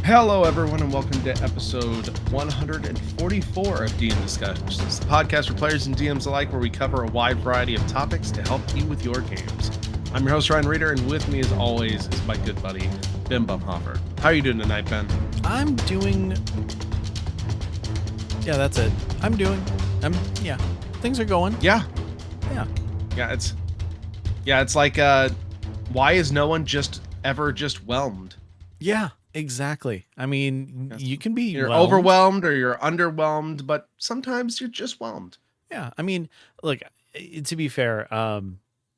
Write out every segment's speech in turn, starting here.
Hello, everyone, and welcome to episode 144 of DM Discussions, the podcast for players and DMs alike, where we cover a wide variety of topics to help you with your games. I'm your host, Ryan Reeder, and with me, as always, is my good buddy, Ben Bumhofer. How are you doing tonight, Ben? I'm doing... Yeah, that's it. Yeah. Things are going. Yeah. Yeah. It's like, why is no one just whelmed? Yeah, exactly. I mean, you can be You're whelmed. overwhelmed or you're underwhelmed, but sometimes you're just whelmed. Yeah, I mean, look, to be fair,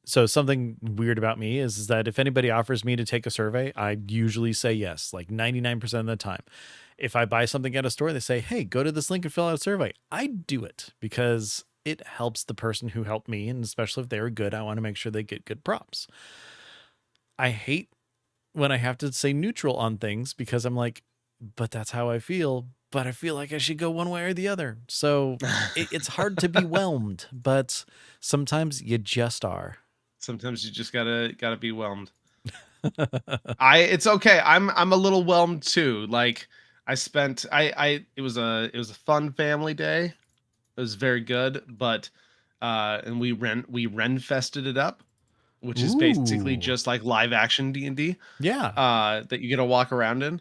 so something weird about me is that if anybody offers me to take a survey, I usually say yes, like 99% of the time. If I buy something at a store, they say, hey, go to this link and fill out a survey. I do it because it helps the person who helped me, and especially if they're good, I want to make sure they get good props. I hate when I have to say neutral on things because I'm like, but that's how I feel. But I feel like I should go one way or the other. So it's hard to be whelmed, but sometimes you just are. Sometimes you just gotta be whelmed. It's okay. I'm a little whelmed too. Like it was a fun family day. It was very good, but and we Renfested it up, which is basically Ooh. just like live action D&D. Yeah. That you get to walk around in.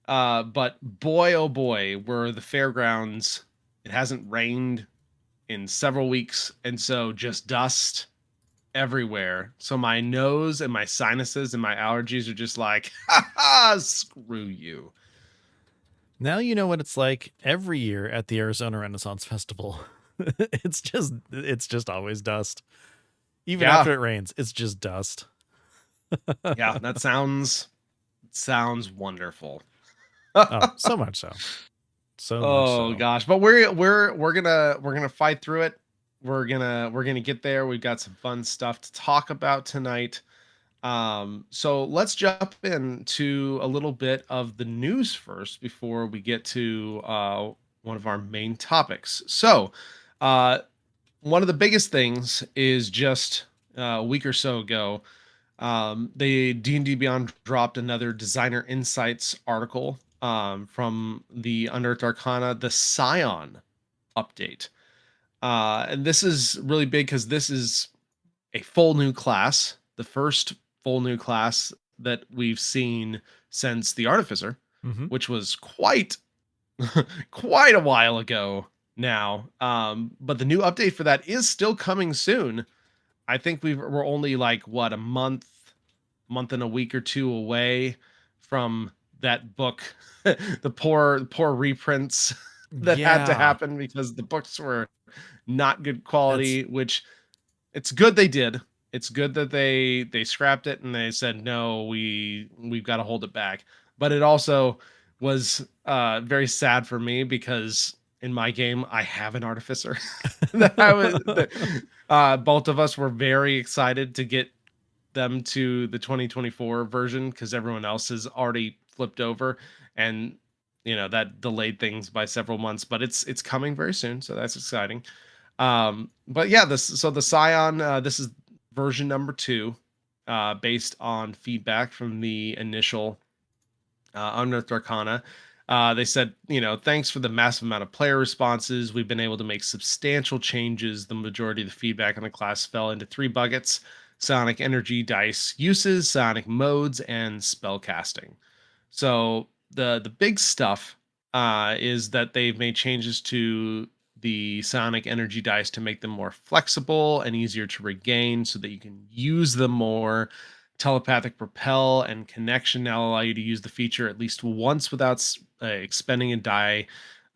But boy, oh boy, were the fairgrounds. It hasn't rained in several weeks, and so just dust everywhere. So my nose and my sinuses and my allergies are just like, ha ha, screw you. Now you know what it's like every year at the Arizona Renaissance Festival. it's just always dust. Even after it rains, it's just dust. Yeah, that sounds wonderful. Oh, so much so. Oh gosh, but we're gonna fight through it. We're gonna get there. We've got some fun stuff to talk about tonight. So let's jump into a little bit of the news first before we get to one of our main topics. So, one of the biggest things is just a week or so ago, the D&D Beyond dropped another Designer Insights article from the Unearthed Arcana, the Psion update. And this is really big because this is a full new class, the first full new class that we've seen since the Artificer, which was quite a while ago now. But the new update for that is still coming soon. I think we're only like a month and a week or two away from that book. The poor reprints that had to happen because the books were not good quality, which it's good they did. It's good that they scrapped it and they said, no, we've got to hold it back. But it also was very sad for me because in my game, I have an Artificer. Both of us were very excited to get them to the 2024 version because everyone else has already flipped over, and that delayed things by several months, but it's coming very soon, so that's exciting. But yeah, the Psion, this is version number 2, based on feedback from the initial Unearthed Arcana. They said, thanks for the massive amount of player responses. We've been able to make substantial changes. The majority of the feedback on the class fell into 3 buckets: psionic energy dice uses, psionic modes, and spell casting. So the big stuff is that they've made changes to the psionic energy dice to make them more flexible and easier to regain so that you can use them more. Telepathic propel and connection now allow you to use the feature at least once without expending a die.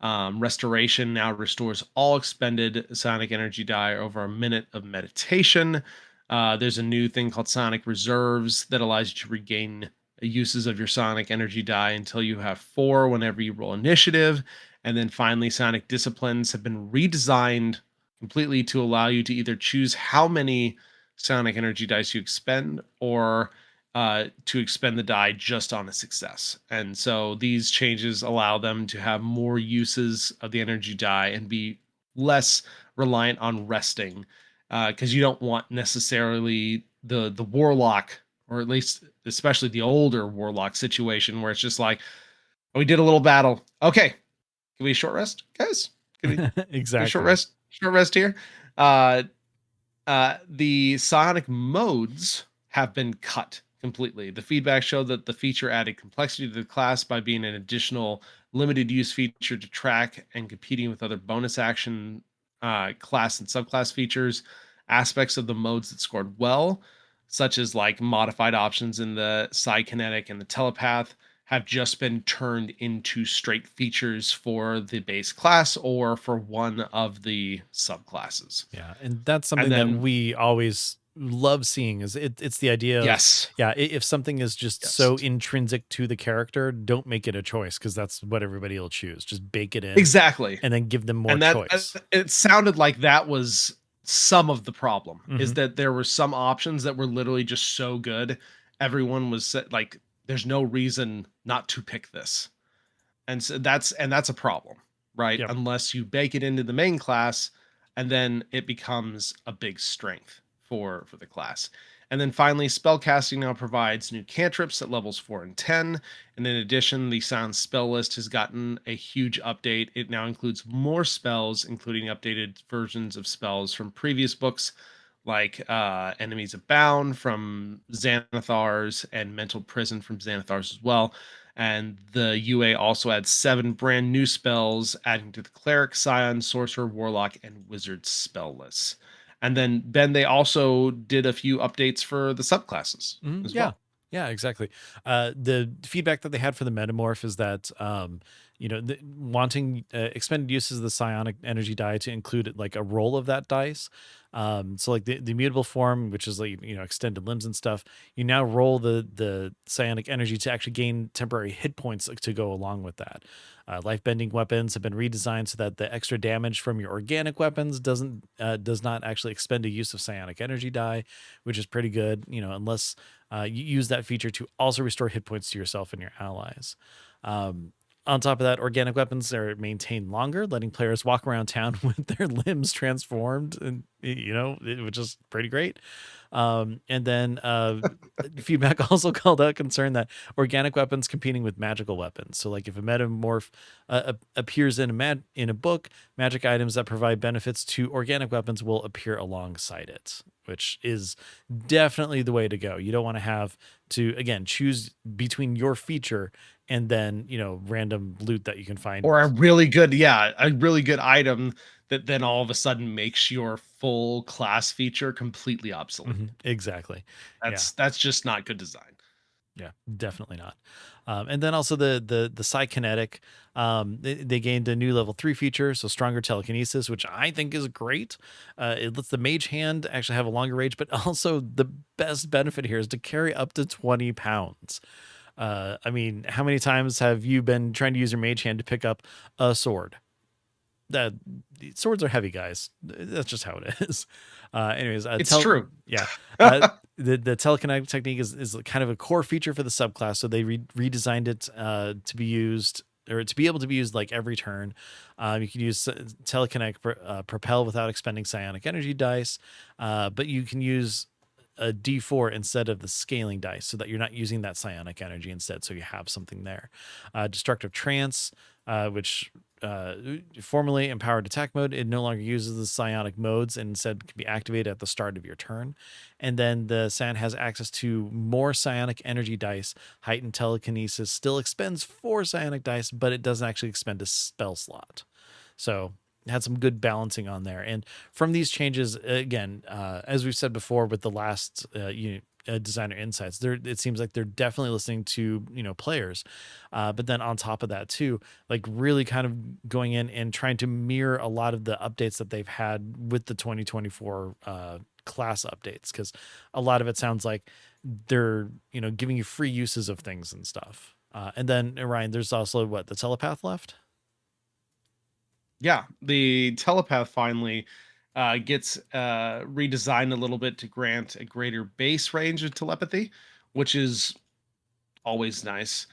Restoration now restores all expended psionic energy die over a minute of meditation. There's a new thing called Psionic Reserves that allows you to regain uses of your psionic energy die until you have 4 whenever you roll initiative. And then finally, Psionic Disciplines have been redesigned completely to allow you to either choose how many psionic energy dice you expend or to expend the die just on a success. And so these changes allow them to have more uses of the energy die and be less reliant on resting, because you don't want necessarily the warlock, or at least especially the older warlock situation, where it's just like, We did a little battle. Okay. Can we short rest, guys? Can we short Exactly. rest? Short rest here. Uh, the psionic modes have been cut completely. The feedback showed that the feature added complexity to the class by being an additional limited use feature to track and competing with other bonus action class and subclass features. Aspects of the modes that scored well, such as like modified options in the psykinetic and the telepath, have just been turned into straight features for the base class or for one of the subclasses. Yeah, and that's And something that then, we always love seeing is it's the idea of, yes, yeah, if something is just yes, so intrinsic to the character, don't make it a choice because that's what everybody will choose. Just bake it in exactly. and then give them more And that choice. it sounded like that was some of the problem, is Hmm. that there were some options that were literally just so good. Everyone was like, there's no reason not to pick this. And so that's a problem, right? Yep. Unless you bake it into the main class, and then it becomes a big strength for the class. And then finally, spellcasting now provides new cantrips at levels 4 and 10. And in addition, the sound spell list has gotten a huge update. It now includes more spells, including updated versions of spells from previous books, like Enemies Abound from Xanathar's and Mental Prison from Xanathar's as well. And the UA also adds 7 brand new spells, adding to the Cleric, Scion, Sorcerer, Warlock, and Wizard spell lists. And then, Ben, they also did a few updates for the subclasses as Yeah. well. Yeah, exactly. The feedback that they had for the metamorph is that, wanting expended uses of the psionic energy die to include like a roll of that dice. So like the mutable form, which is like, extended limbs and stuff, you now roll the psionic energy to actually gain temporary hit points to go along with that. Life bending weapons have been redesigned so that the extra damage from your organic weapons does not actually expend a use of psionic energy die, which is pretty good. Unless you use that feature to also restore hit points to yourself and your allies. Um, on top of that, organic weapons are maintained longer, letting players walk around town with their limbs transformed, and which is pretty great. And then feedback also called out concern that organic weapons competing with magical weapons. So, like if a metamorph appears in a book, magic items that provide benefits to organic weapons will appear alongside it, which is definitely the way to go. You don't want to have to again choose between your feature and then random loot that you can find. Or a really good, yeah, a really good item that then all of a sudden makes your full class feature completely obsolete. Mhm, exactly. Yeah. That's just not good design. Yeah, definitely not. And then also the psykinetic, they gained a new level 3 feature, so stronger telekinesis, which I think is great. It lets the mage hand actually have a longer range, but also the best benefit here is to carry up to 20 pounds. I mean, how many times have you been trying to use your mage hand to pick up a sword? That swords are heavy, guys. That's just how it is. Anyways, It's true. yeah, the telekinetic technique is kind of a core feature for the subclass. So they redesigned it to be used or to be able to be used like every turn. You can use telekinetic propel without expending psionic energy dice, but you can use a D4 instead of the scaling dice so that you're not using that psionic energy instead. So you have something there. Destructive trance, which formerly empowered attack mode, it no longer uses the psionic modes and instead can be activated at the start of your turn. And then the Sand has access to more psionic energy dice. Heightened telekinesis still expends 4 psionic dice, but it doesn't actually expend a spell slot. So it had some good balancing on there. And from these changes, again, as we've said before with the last designer insights, it seems like they're definitely listening to players, but then on top of that too, like really kind of going in and trying to mirror a lot of the updates that they've had with the 2024 class updates, because a lot of it sounds like they're giving you free uses of things and stuff. And then Ryan, there's also the telepath left. Yeah, the telepath finally gets redesigned a little bit to grant a greater base range of telepathy, which is always nice.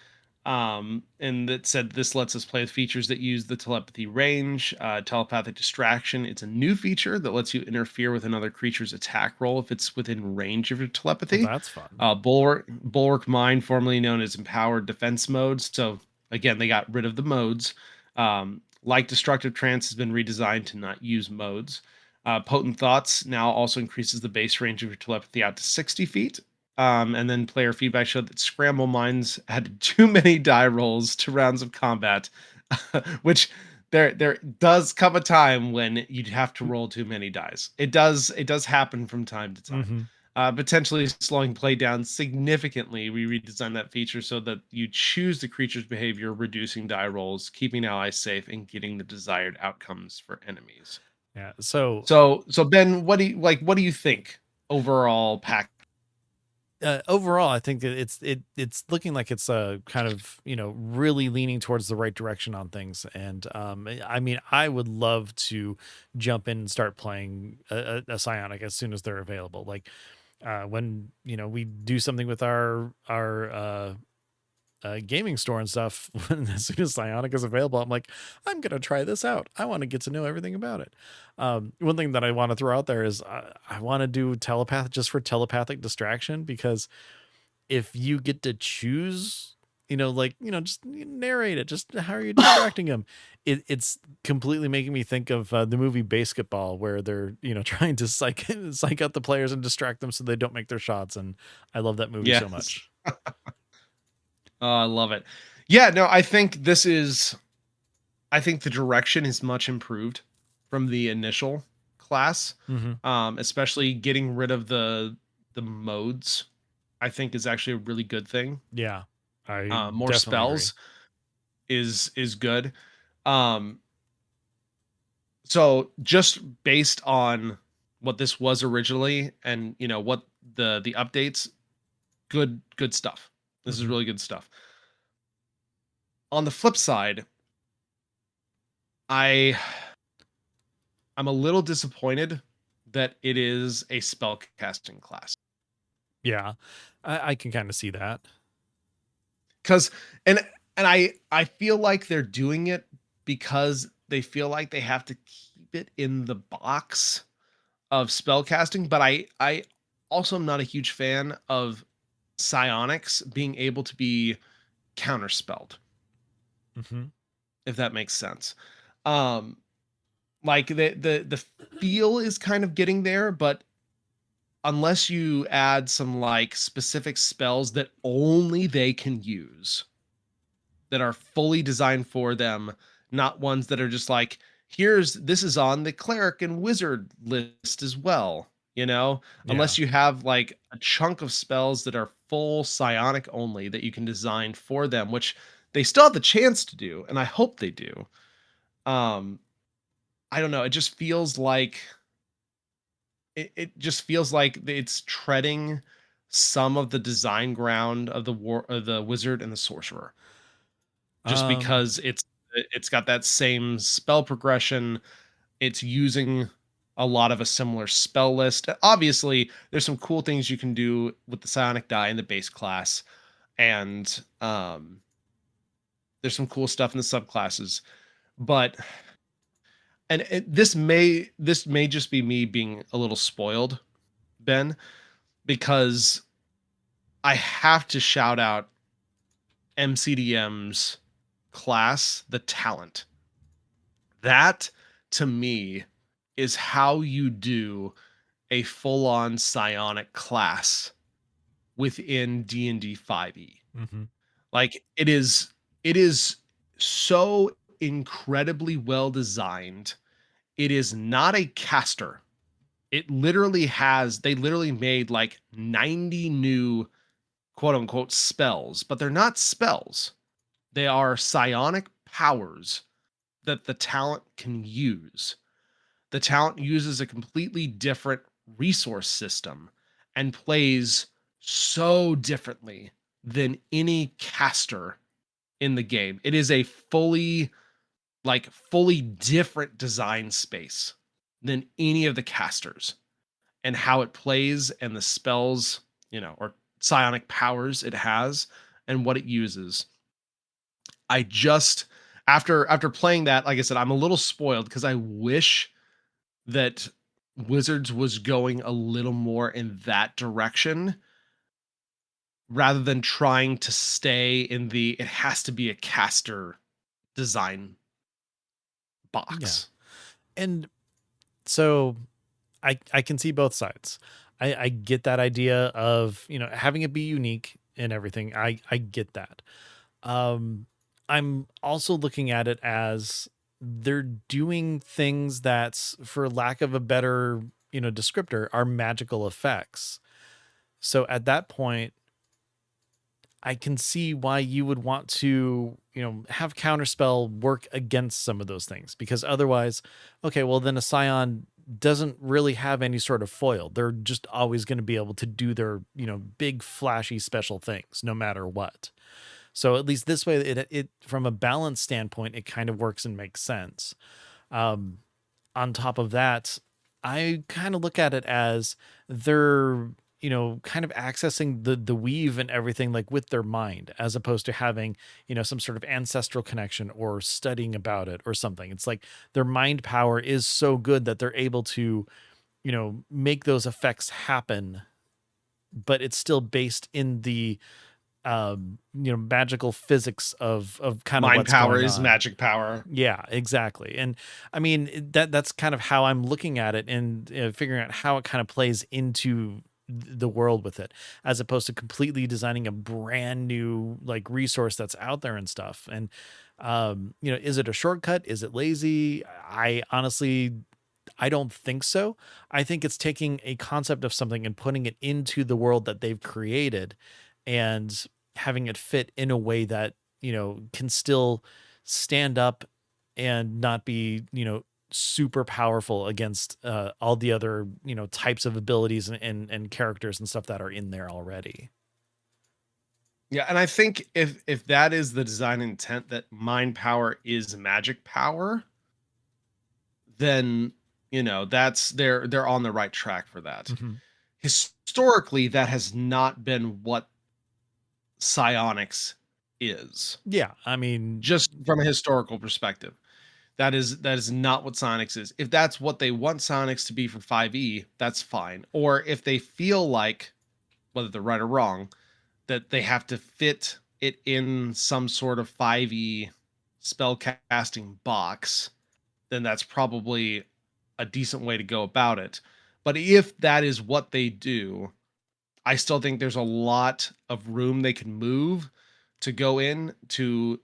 And that said, this lets us play with features that use the telepathy range. Telepathic distraction, it's a new feature that lets you interfere with another creature's attack roll if it's within range of your Well, telepathy. that's fun. Bulwark Mind, formerly known as empowered defense mode. So Again, they got rid of the modes. Like Destructive Trance has been redesigned to not use modes. Potent Thoughts now also increases the base range of your telepathy out to 60 feet. And then player feedback showed that Scramble Mines had too many die rolls to rounds of combat, which there does come a time when you'd have to roll too many dice. It does happen from time to time. Mm-hmm. Potentially slowing play down significantly. We redesigned that feature so that you choose the creature's behavior, reducing die rolls, keeping allies safe, and getting the desired outcomes for enemies. Yeah. So So Ben, what do you think overall pack? overall, I think that it's looking like it's kind of really leaning towards the right direction on things. And I mean, I would love to jump in and start playing a psionic as soon as they're available. Like when we do something with our gaming store and stuff, when as soon as psionic is available, I'm like, I'm gonna try this out. I want to get to know everything about it. One thing that I want to throw out there is I want to do telepath just for telepathic distraction, because if you get to choose, just narrate it, just how are you distracting them? It's completely making me think of the movie Basketball, where they're trying to psych out the players and distract them so they don't make their shots. And I love that movie so Yes. much. Oh, I love it. Yeah, no, I think the direction is much improved from the initial class. Mm-hmm. Especially getting rid of the modes, I think is actually a really good thing. Yeah, I More definitely agree. spells is good. Um, so just based on what this was originally, and what the updates, good stuff. This is Mm-hmm. really good stuff. On the flip side, I I'm a little disappointed that it is a spell casting class. Yeah, I can kind of see that. Cuz and I feel like they're doing it because they feel like they have to keep it in the box of spell casting, but I also am not a huge fan of psionics being able to be counterspelled, Mm-hmm. if that makes sense. Um like the feel is kind of getting there, but unless you add some like specific spells that only they can use, that are fully designed for them, not ones that are just like, this is on the cleric and wizard list as well, Yeah. unless you have like a chunk of spells that are full psionic only that you can design for them, which they still have the chance to do, and I hope they do. Um, I don't know, it just feels like it just feels like it's treading some of the design ground of the wizard and the sorcerer, just Um. because it's got that same spell progression. It's using a lot of a similar spell list. Obviously, there's some cool things you can do with the psionic die in the base class, and there's some cool stuff in the subclasses. But this may just be me being a little spoiled, Ben, because I have to shout out MCDM's class, the talent. That to me is how you do a full-on psionic class within D&D 5e. Mm-hmm. Like it is so incredibly well designed. It is not a caster. They literally made like 90 new quote unquote spells, but they're not spells. They are psionic powers that the talent can use. The talent uses a completely different resource system and plays so differently than any caster in the game. It is a fully different design space than any of the casters, and how it plays and the spells, or psionic powers it has and what it uses. I just after playing that, like I said, I'm a little spoiled because I wish that Wizards was going a little more in that direction. rather than trying to stay in the it has to be a caster design Yeah. box. And so I can see both sides. I get that idea of, having it be unique and everything. I get that. Um, I'm also looking at it as they're doing things that's, for lack of a better, descriptor, are magical effects. So at that point, I can see why you would want to, have counterspell work against some of those things, because otherwise, okay, well then a scion doesn't really have any sort of foil. They're just always going to be able to do their, big flashy special things no matter what. So at least this way, it from a balance standpoint, it kind of works and makes sense. Um, on top of that, I kind of look at it as they're, kind of accessing the weave and everything like with their mind, as opposed to having, some sort of ancestral connection or studying about it or something. It's like their mind power is so good that they're able to, make those effects happen, but it's still based in the magical physics of kind of Mind what's power going is on. magic power. Yeah, exactly. And I mean, that's kind of how I'm looking at it, and figuring out how it kind of plays into the world with it, as opposed to completely designing a brand new like resource that's out there and stuff. And is it a shortcut? Is it lazy? I honestly, I don't think so. I think it's taking a concept of something and putting it into the world that they've created, and having it fit in a way that, can still stand up and not be, super powerful against all the other, types of abilities and characters and stuff that are in there already. Yeah, and I think if that is the design intent, that mind power is magic power, then that's they're on the right track for that. Mhm. Historically, that has not been what psionics is. Yeah, I mean, Just from a historical perspective. That is not what Sonics is. If that's what they want Sonics to be for 5e, that's fine. Or if they feel like, whether they're right or wrong, that they have to fit it in some sort of 5e spell casting box, then that's probably a decent way to go about it. But if that is what they do, I still think there's a lot of room they can move to go in to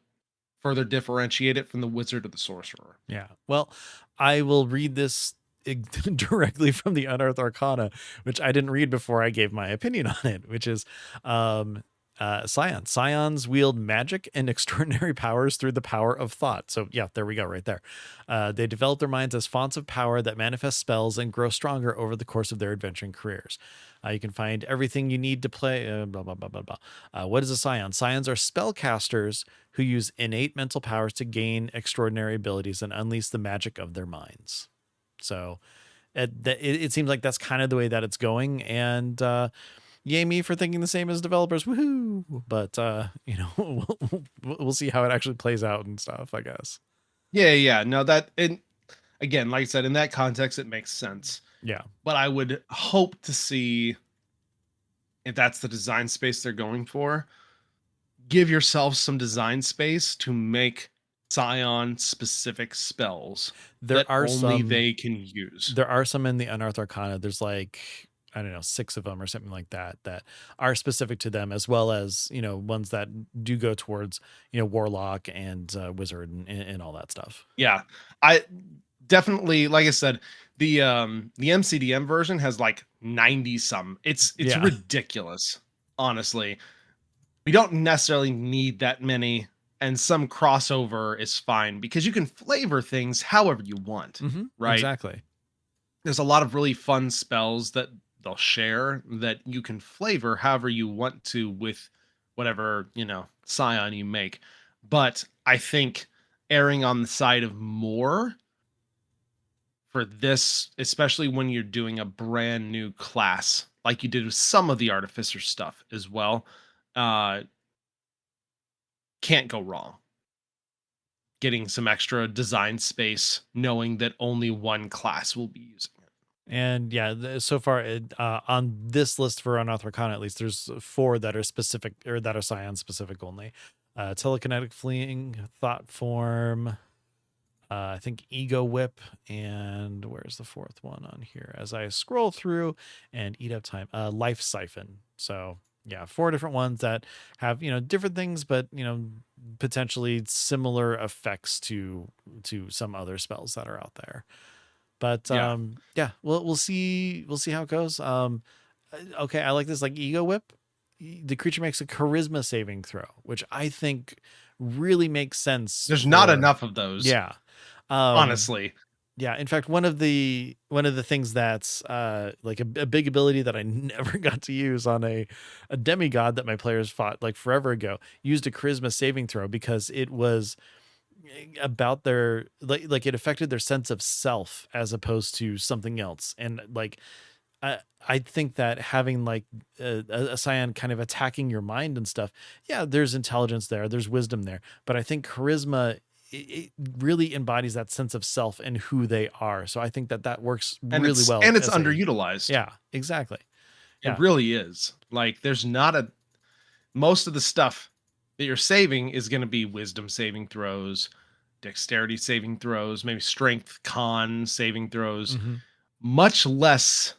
further differentiate it from the wizard or the sorcerer. yeah. Well, I will read this directly from the Unearthed Arcana, which I didn't read before I gave my opinion on it, which is um, Scions. Scions wield magic and extraordinary powers through the power of thought. So, yeah, there we go, right there. They develop their minds as fonts of power that manifest spells and grow stronger over the course of their adventuring careers. You can find everything you need to play. Blah, blah, blah, blah, blah. What is a scion? Scions are spellcasters who use innate mental powers to gain extraordinary abilities and unleash the magic of their minds. So it seems like that's kind of the way that it's going. And yay me for thinking the same as developers. Woohoo! But we'll see how it actually plays out and stuff, I guess. Yeah, yeah. No, that and again, like I said, in that context, it makes sense. Yeah. But I would hope to see if that's the design space they're going for. Give yourself some design space to make Scion specific spells There that are only some they can use. there are some in the Unearthed Arcana. There's like, I don't know, 6 of them or something like that that are specific to them, as well as, ones that do go towards, warlock and wizard and all that stuff. Yeah. I definitely, like I said, the MCDM version has like 90 some. It's Yeah. ridiculous, honestly. We don't necessarily need that many, and some crossover is fine because you can flavor things however you want, right? Exactly. There's a lot of really fun spells that they'll share that you can flavor however you want to with whatever, scion you make. But I think erring on the side of more for this, especially when you're doing a brand new class, like you did with some of the artificer stuff as well, uh, can't go wrong. Getting some extra design space, knowing that only one class will be using it. And yeah, so far on this list for Unoth Arcana, at least, there's 4 that are specific or that are Scion specific only. Telekinetic Fleeing, Thought Form, I think Ego Whip, and where's the 4th one on here? As I scroll through and eat up time, Life Siphon. So yeah, 4 different ones that have different things, but potentially similar effects to some other spells that are out there. But Yeah. yeah, we'll see how it goes. Okay, I like this, like Ego Whip. The creature makes a charisma saving throw, which I think really makes sense There's not for, enough of those, yeah. Um honestly. yeah, in fact, one of the things that's like a big ability that I never got to use on a demigod that my players fought like forever ago, used a charisma saving throw because it was about their like it affected their sense of self as opposed to something else. And like I think that having like a scion kind of attacking your mind and stuff, yeah, there's intelligence there, there's wisdom there, but I think charisma, it really embodies that sense of self and who they are. So I think that works And really it's well and it's as a, underutilized. yeah, exactly. It Yeah. really is. Like there's not a most of the stuff that you're saving is going to be wisdom saving throws, dexterity saving throws, maybe strength con saving throws, Hmm. much less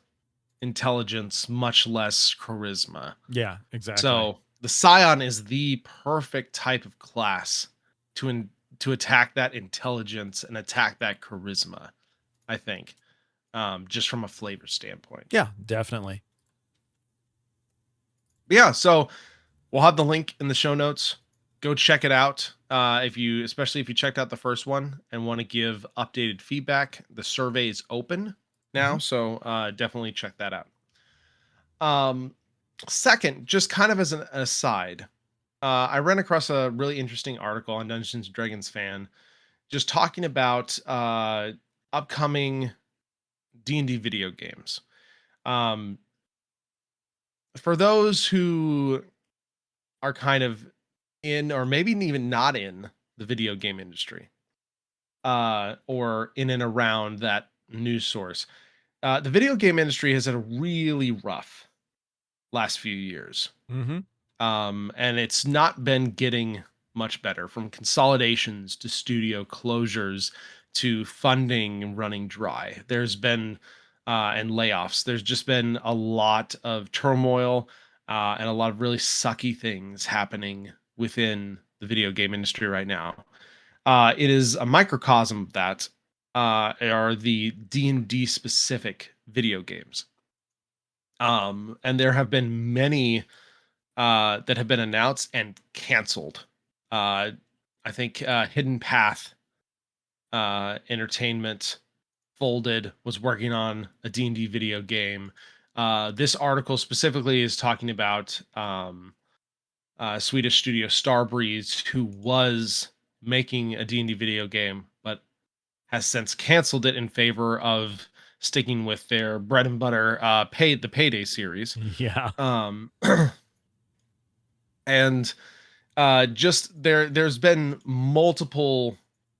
intelligence, much less charisma. Yeah, exactly. So the Scion is the perfect type of class to attack that intelligence and attack that charisma, I think, just from a flavor standpoint. Yeah, definitely. But yeah, so we'll have the link in the show notes. Go check it out. Especially if you checked out the first one and want to give updated feedback, the survey is open now, Hmm. so definitely check that out. Um, Second, just kind of as an aside, I ran across a really interesting article on Dungeons and Dragons fan, just talking about upcoming D&D video games. Um, for those who are kind of in, or maybe even not in, the video game industry, or in and around that news source, the video game industry has had a really rough last few years. Hmm. And it's not been getting much better, from consolidations to studio closures to funding running dry. There's been and layoffs. There's just been a lot of turmoil and a lot of really sucky things happening within the video game industry right now. It is a microcosm of that. Are the D&D specific video games. And there have been many that have been announced and canceled. I think Hidden Path Entertainment folded, was working on a D&D video game. This article specifically is talking about Swedish studio Starbreeze, who was making a D&D video game, but has since canceled it in favor of sticking with their bread and butter the Payday series. Yeah. Um, and just there's been multiple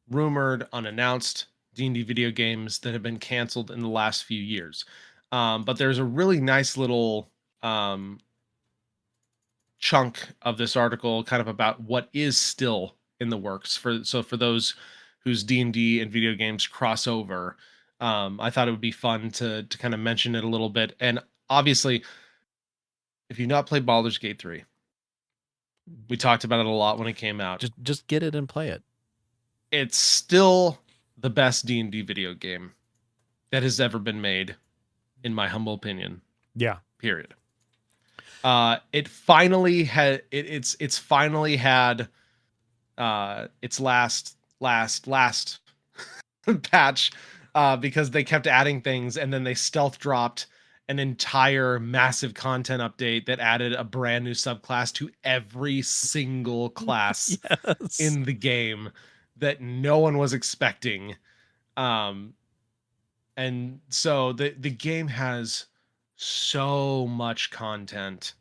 rumored unannounced D&D video games that have been canceled in the last few years. But there's a really nice little um, chunk of this article kind of about what is still in the works for those whose D&D and video games cross over. I thought it would be fun to kind of mention it a little bit. And obviously, if you've not played Baldur's Gate 3, we talked about it a lot when it came out. Just get it and play it. It's still the best D&D video game that has ever been made, in my humble opinion. Yeah. Period. It finally had it's finally had its last patch, because they kept adding things and then they stealth dropped an entire massive content update that added a brand new subclass to every single class Yes. in the game that no one was expecting. Um, and so the game has so much content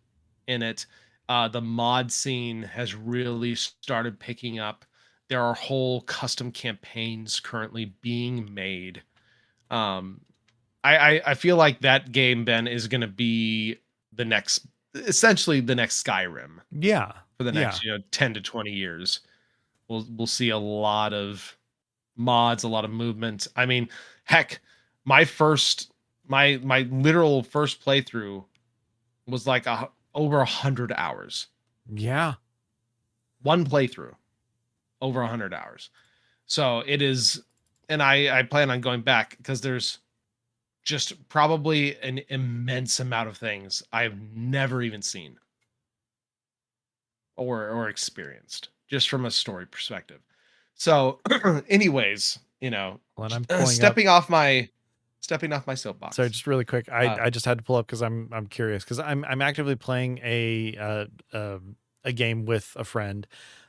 in it. The mod scene has really started picking up. There are whole custom campaigns currently being made. Um, I feel like that game, Ben, is going to be the next, essentially the next Skyrim Yeah. for the Yeah. next 10 to 20 years. We'll see a lot of mods, a lot of movement. I mean, heck, my first my literal first playthrough was like over 100 hours. Yeah. One playthrough, over 100 hours. So it is, and I plan on going back because there's just probably an immense amount of things I've never even seen or experienced just from a story perspective. So, anyways, When I'm pulling up, stepping off my sorry, soapbox. just really quick, Uh, I just had to pull up because I'm curious because I'm actively playing a game with a friend.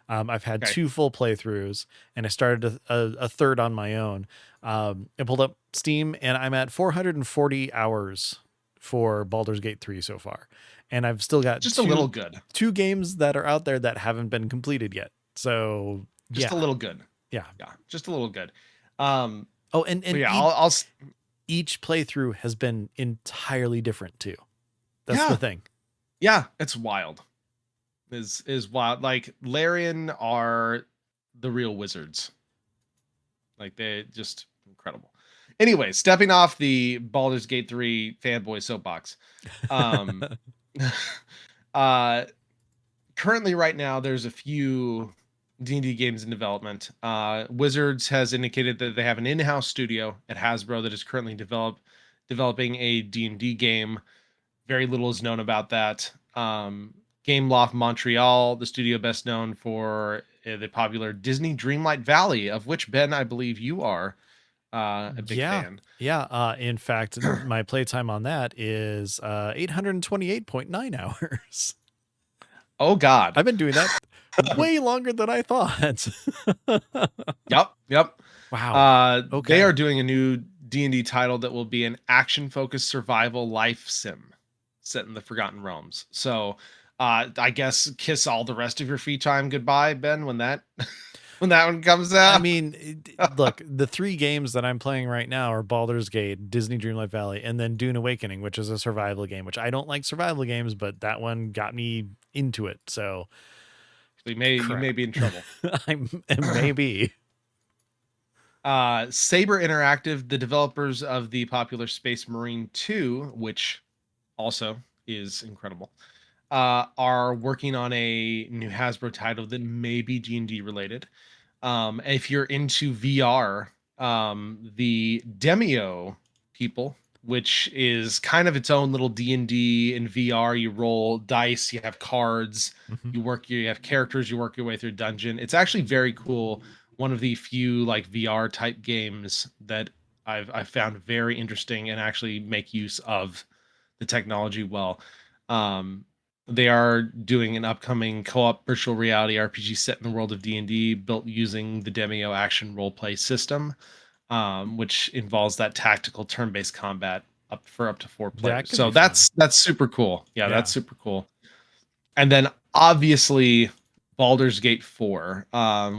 I've had okay, 2 full playthroughs, and I started a third on my own. I pulled up Steam, and I'm at 440 hours for Baldur's Gate 3 so far, and I've still got just a little good, two games that are out there that haven't been completed yet. So just a yeah, little good. yeah. Yeah, just a little good. Um, Oh, but and yeah, I'll each playthrough has been entirely different too. That's the yeah, thing. yeah, it's wild. Is wild. Like Larian are the real wizards. Like they just incredible. Anyway, stepping off the Baldur's Gate 3 fanboy soapbox. Um uh currently right now there's a few D&D games in development. Wizards has indicated that they have an in-house studio at Hasbro that is currently developing a D&D game. Very little is known about that. Gameloft Montreal, the studio best known for the popular Disney Dreamlight Valley, of which, Ben, I believe you are a big Yeah. fan. Yeah. In fact, my playtime on that is 828.9 hours. Oh God. I've been doing that way longer than I thought. Yep. Wow. They are Okay. doing a new D&D title that will be an action-focused survival life sim set in the Forgotten Realms. So, I guess kiss all the rest of your free time goodbye, Ben, when that when that one comes I out. mean, look, the 3 games that I'm playing right now are Baldur's Gate, Disney Dreamlight Valley, and then Dune Awakening, which is a survival game, which I don't like survival games, but that one got me into it. So You may crap. be in trouble. I'm maybe. Saber Interactive, the developers of the popular Space Marine 2, which also is incredible, are working on a new Hasbro title that may be D&D related. If you're into VR, the Demio people, which is kind of its own little D&D in VR, you roll dice, you have cards, Mhm. you have characters, you work your way through a dungeon. It's actually very cool. One of the few like VR type games that I've found very interesting and actually make use of the technology well. Um, they are doing an upcoming co-op virtual reality RPG set in the world of D&D, built using the Demio action role play system, which involves that tactical turn-based combat up to 4 players. That could be So fun. that's super cool. Yeah, Yeah. that's super cool. And then obviously Baldur's Gate 4.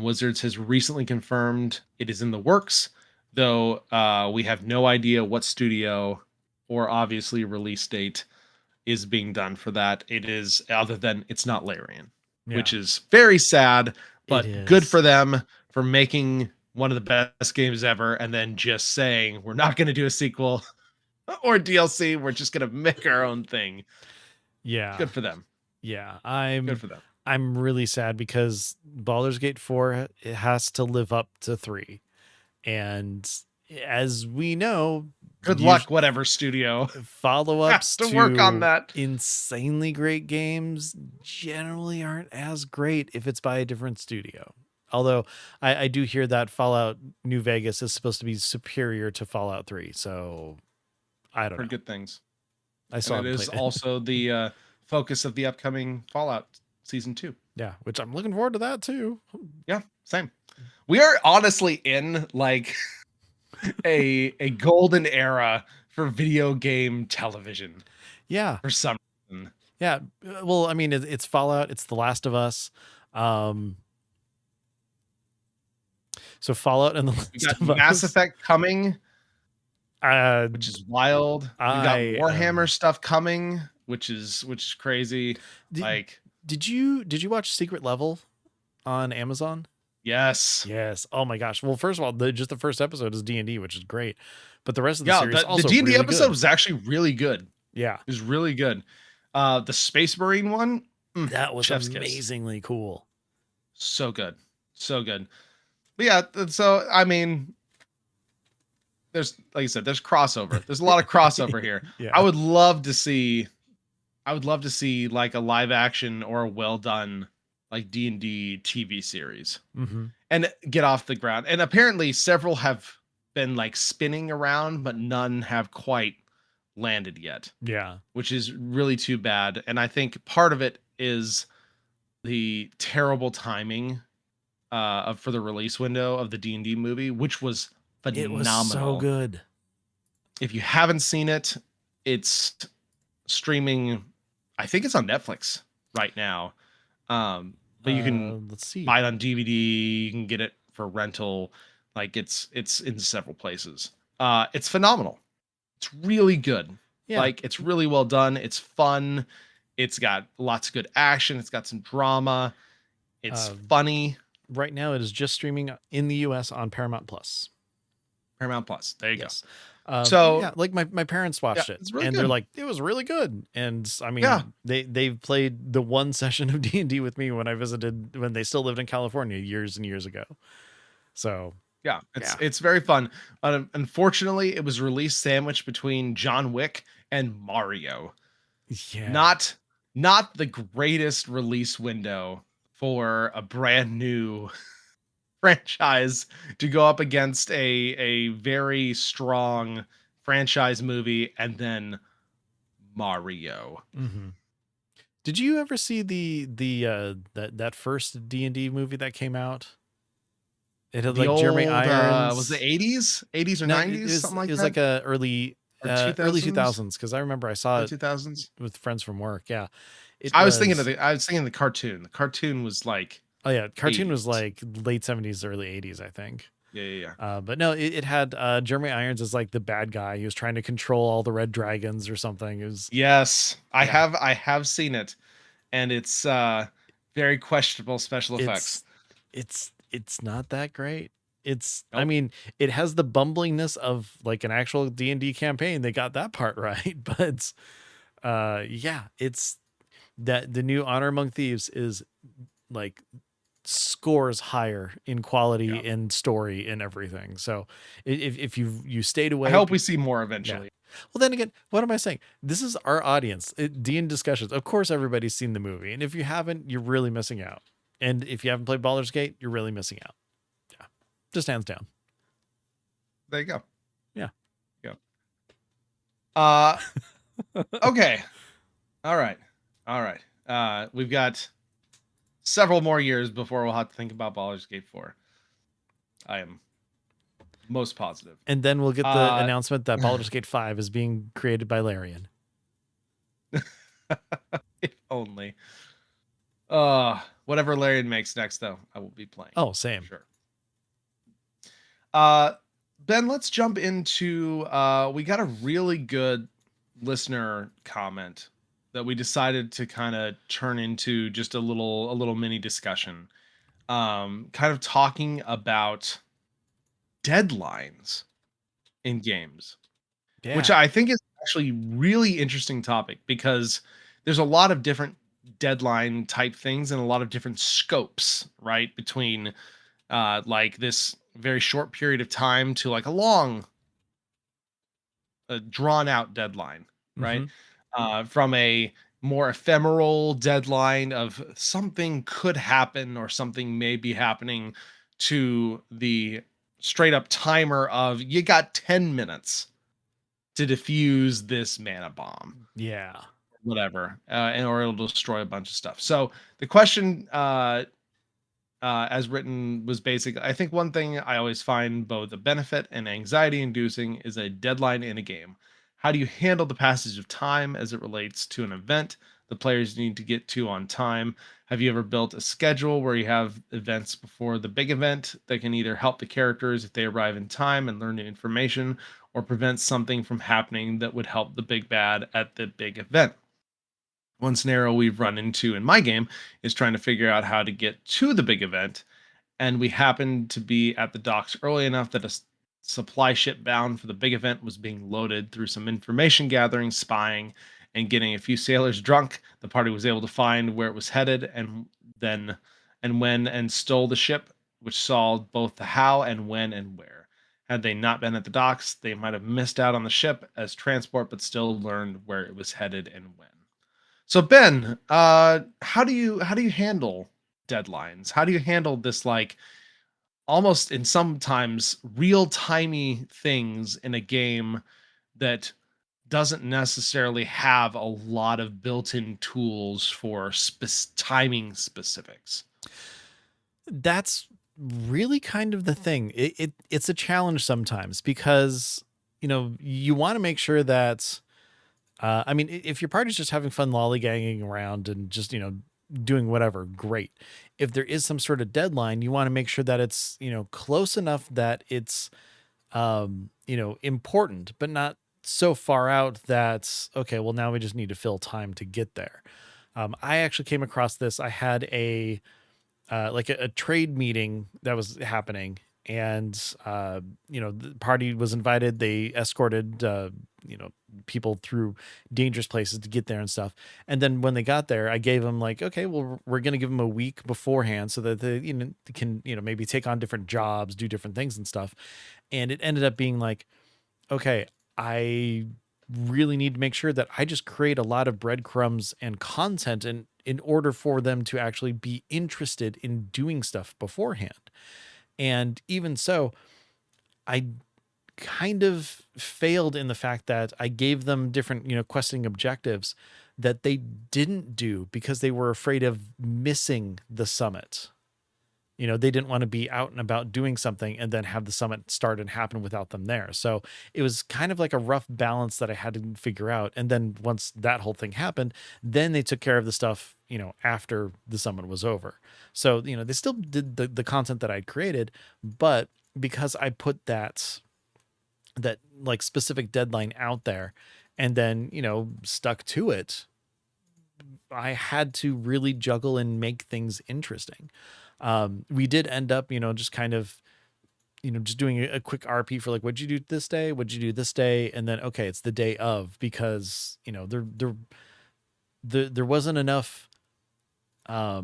Wizards has recently confirmed it is in the works, though we have no idea what studio or obviously release date is being done for that. It is, other than it's not Larian, Yeah. which is very sad, It but good is. for them for making one of the best games ever and then just saying we're not going to do a sequel or DLC. We're just going to make our own thing. Yeah. Good for them. Yeah. Good for them. I'm really sad because Baldur's Gate 4 it has to live up to 3. And as we know, Good luck, whatever studio has follow-ups to work on to that. insanely great games generally aren't as great if it's by a different studio. Although I do hear that Fallout New Vegas is supposed to be superior to Fallout 3. So I don't For know. good things. I And still it haven't is played it. also the focus of the upcoming Fallout season 2. Yeah, which I'm looking forward to that too. Yeah, same. We are honestly in like a golden era for video game television Yeah. for some reason. Yeah. Well, I mean, it's Fallout, it's The Last of Us. Um, so Fallout and The We Last got of Mass Us. Effect coming. which is wild. We've got I Warhammer stuff coming, which is crazy. did Like, did you watch Secret Level on Amazon? yes. Yes. Oh my gosh. Well, first of all, just the first episode is D&D, which is great, but the rest of the Yeah, series the also D&D really episode good. was actually really good. It Yeah, was really good. The Space Marine one, that was chef's kiss. amazingly cool. So good. So good. But yeah, so I mean, there's, like you said, there's crossover. There's a lot of crossover here. I Yeah. would love to see like a live action or a well done like D&D TV series Mm-hmm. and get off the ground. And apparently several have been like spinning around, but none have quite landed yet, Yeah. which is really too bad. And I think part of it is the terrible timing for the release window of the D&D movie, which was It was so phenomenal. good. If you haven't seen it, it's streaming. I think it's on Netflix right now. But you can Let's see. buy it on DVD. You can get it for rental. Like it's in several places. It's phenomenal. It's really good. Yeah. Like it's really well done. It's fun. It's got lots of good action. It's got some drama. It's funny. Right now, it is just streaming in the US on Paramount Plus. Paramount Plus. There you Yes. go. So yeah, like my parents watched it, it's really and good. they're like, it was really good. And I mean, Yeah. they've played the one session of D&D with me when I visited when they still lived in California years and years ago. So Yeah, it's very fun. Unfortunately, it was release sandwiched between John Wick and Mario. yeah, Not the greatest release window for a brand new franchise to go up against a very strong franchise movie and then Mario. Mm-hmm. Did you ever see that first D&D movie that came out? It had The like old Jeremy Irons. was it 80s? 80s or No, 90s? Something like it was that? like a early Or early 2000s? 2000s, because I remember I saw it 2000s? with friends from work. Yeah, it I was thinking was. the cartoon. The cartoon was like Oh yeah, cartoon was 80s. like late 70s, early 80s, I think. Yeah. But no, it had Jeremy Irons as like the bad guy. He was trying to control all the red dragons or something. It was Yes, yeah. I have seen it, and it's very questionable special effects. It's not that great. I Nope. mean, it has the bumblingness of like an actual D&D campaign. They got that part right, but yeah, it's that the new Honor Among Thieves is like scores higher in quality Yeah. and story and everything. So if you stayed I away, hope we see more yeah. eventually. Well, then again, what am I saying? This is our audience. D&D discussions. Of course, everybody's seen the movie, and if you haven't, you're really missing out. And if you haven't played Baldur's Gate, you're really missing out. Yeah, just hands down. There you go. Yeah. Okay. All right. We've got several more years before we'll have to think about Baldur's Gate 4. I am most positive. And then we'll get the announcement that Baldur's Gate 5 is being created by Larian. If only. Whatever Larian makes next, though, I will be playing. Oh, same. Sure. Ben, let's jump into we got a really good listener comment that we decided to kind of turn into just a little mini discussion. Kind of talking about deadlines in games. Yeah. Which I think is actually really interesting topic because there's a lot of different deadline type things and a lot of different scopes, right? Between like this very short period of time to like a long drawn out deadline, right? From a more ephemeral deadline of something could happen or something may be happening to the straight up timer of you got 10 minutes to defuse this mana bomb. Yeah. Whatever. And or it'll destroy a bunch of stuff. So the question as written was basic. I think one thing I always find both a benefit and anxiety inducing is a deadline in a game. How do you handle the passage of time as it relates to an event the players need to get to on time? Have you ever built a schedule where you have events before the big event that can either help the characters if they arrive in time and learn new information, or prevent something from happening that would help the big bad at the big event. One scenario we've run into in my game is trying to figure out how to get to the big event, and we happened to be at the docks early enough that supply ship bound for the big event was being loaded. Through some information gathering, spying, and getting a few sailors drunk, the party was able to find where it was headed then and when and stole the ship, which solved both the how and when and where. Had they not been at the docks, they might have missed out on the ship as transport, but still learned where it was headed and when. So Ben, how do you handle deadlines? How do you handle this, like, almost in sometimes real timey things in a game that doesn't necessarily have a lot of built-in tools for timing specifics? That's really kind of the thing. It's a challenge sometimes because you want to make sure that I mean, if your party's just having fun lollygagging around and just doing whatever, great. If there is some sort of deadline, you want to make sure that it's close enough that it's important, but not so far out that okay, well now we just need to fill time to get there. I actually came across this. I had like a trade meeting that was happening, and the party was invited. They escorted people through dangerous places to get there and stuff. And then when they got there, I gave them like, okay, well, we're going to give them a week beforehand so that they can maybe take on different jobs, do different things and stuff. And it ended up being like, okay, I really need to make sure that I just create a lot of breadcrumbs and content in order for them to actually be interested in doing stuff beforehand. And even so, I kind of failed in the fact that I gave them different, questing objectives that they didn't do because they were afraid of missing the summit. They didn't want to be out and about doing something and then have the summit start and happen without them there. So it was kind of like a rough balance that I had to figure out. And then once that whole thing happened, then they took care of the stuff, after the summit was over. So, they still did the content that I'd created, but because I put that like specific deadline out there and then, stuck to it, I had to really juggle and make things interesting. We did end up, just kind of, just doing a quick RP for like, what'd you do this day? What'd you do this day? And then, okay, it's the day of, because, there wasn't enough, I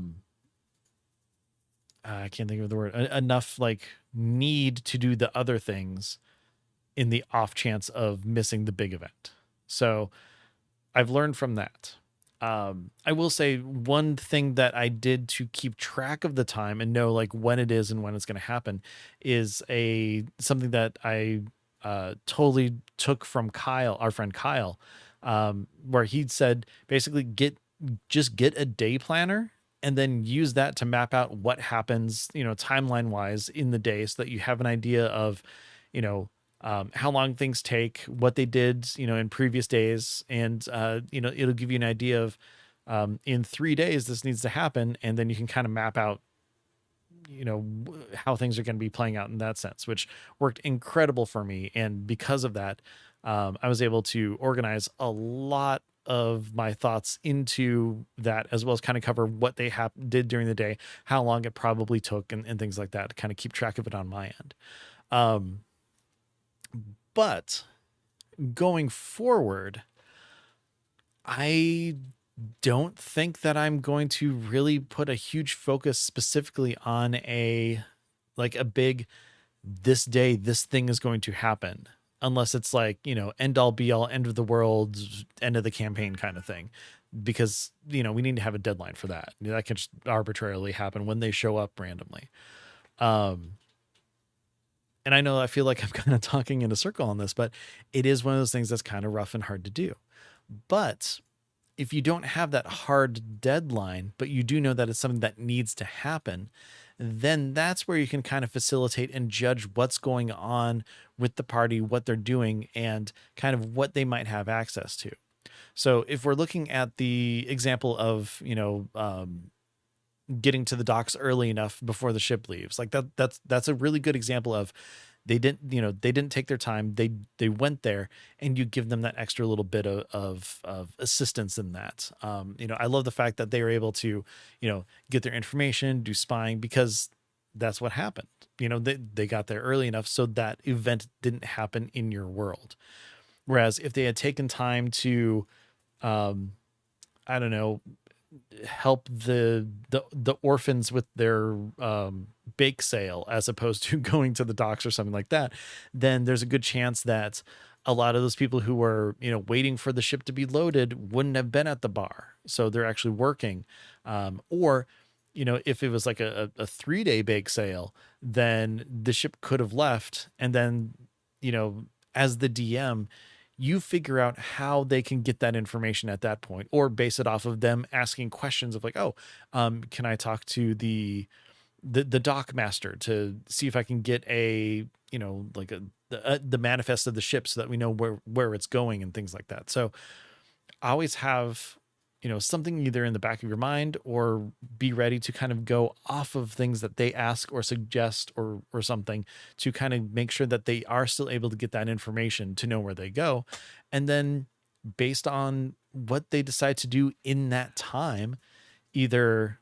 can't think of the word, enough like need to do the other things in the off chance of missing the big event. So I've learned from that. I will say one thing that I did to keep track of the time and know like when it is and when it's going to happen is something that I totally took from Kyle, our friend Kyle, where he'd said basically just get a day planner and then use that to map out what happens, timeline wise in the day so that you have an idea of, how long things take, what they did, in previous days. And, it'll give you an idea of, in 3 days, this needs to happen. And then you can kind of map out, how things are going to be playing out in that sense, which worked incredible for me. And because of that, I was able to organize a lot of my thoughts into that, as well as kind of cover what they did during the day, how long it probably took, and things like that to kind of keep track of it on my end. But going forward, I don't think that I'm going to really put a huge focus specifically on a big, this day, this thing is going to happen, unless it's like, end all be all, end of the world, end of the campaign kind of thing. Because, we need to have a deadline for that. That can just arbitrarily happen when they show up randomly. And I know I feel like I'm kind of talking in a circle on this, but it is one of those things that's kind of rough and hard to do. But if you don't have that hard deadline, but you do know that it's something that needs to happen, then that's where you can kind of facilitate and judge what's going on with the party, what they're doing, and kind of what they might have access to. So if we're looking at the example of, getting to the docks early enough before the ship leaves, like that's a really good example of they didn't take their time. They went there, and you give them that extra little bit of assistance in that. I love the fact that they were able to, get their information, do spying, because that's what happened. They got there early enough so that event didn't happen in your world. Whereas if they had taken time to, um, I don't know, help the orphans with their bake sale as opposed to going to the docks or something like that, then there's a good chance that a lot of those people who were waiting for the ship to be loaded wouldn't have been at the bar, so they're actually working. Or if it was like a 3-day bake sale, then the ship could have left, and then as the DM, you figure out how they can get that information at that point, or base it off of them asking questions of like, oh, can I talk to the dock master to see if I can get a like the manifest of the ship so that we know where it's going and things like that. So I always have something either in the back of your mind, or be ready to kind of go off of things that they ask or suggest, or something, to kind of make sure that they are still able to get that information to know where they go. And then based on what they decide to do in that time, either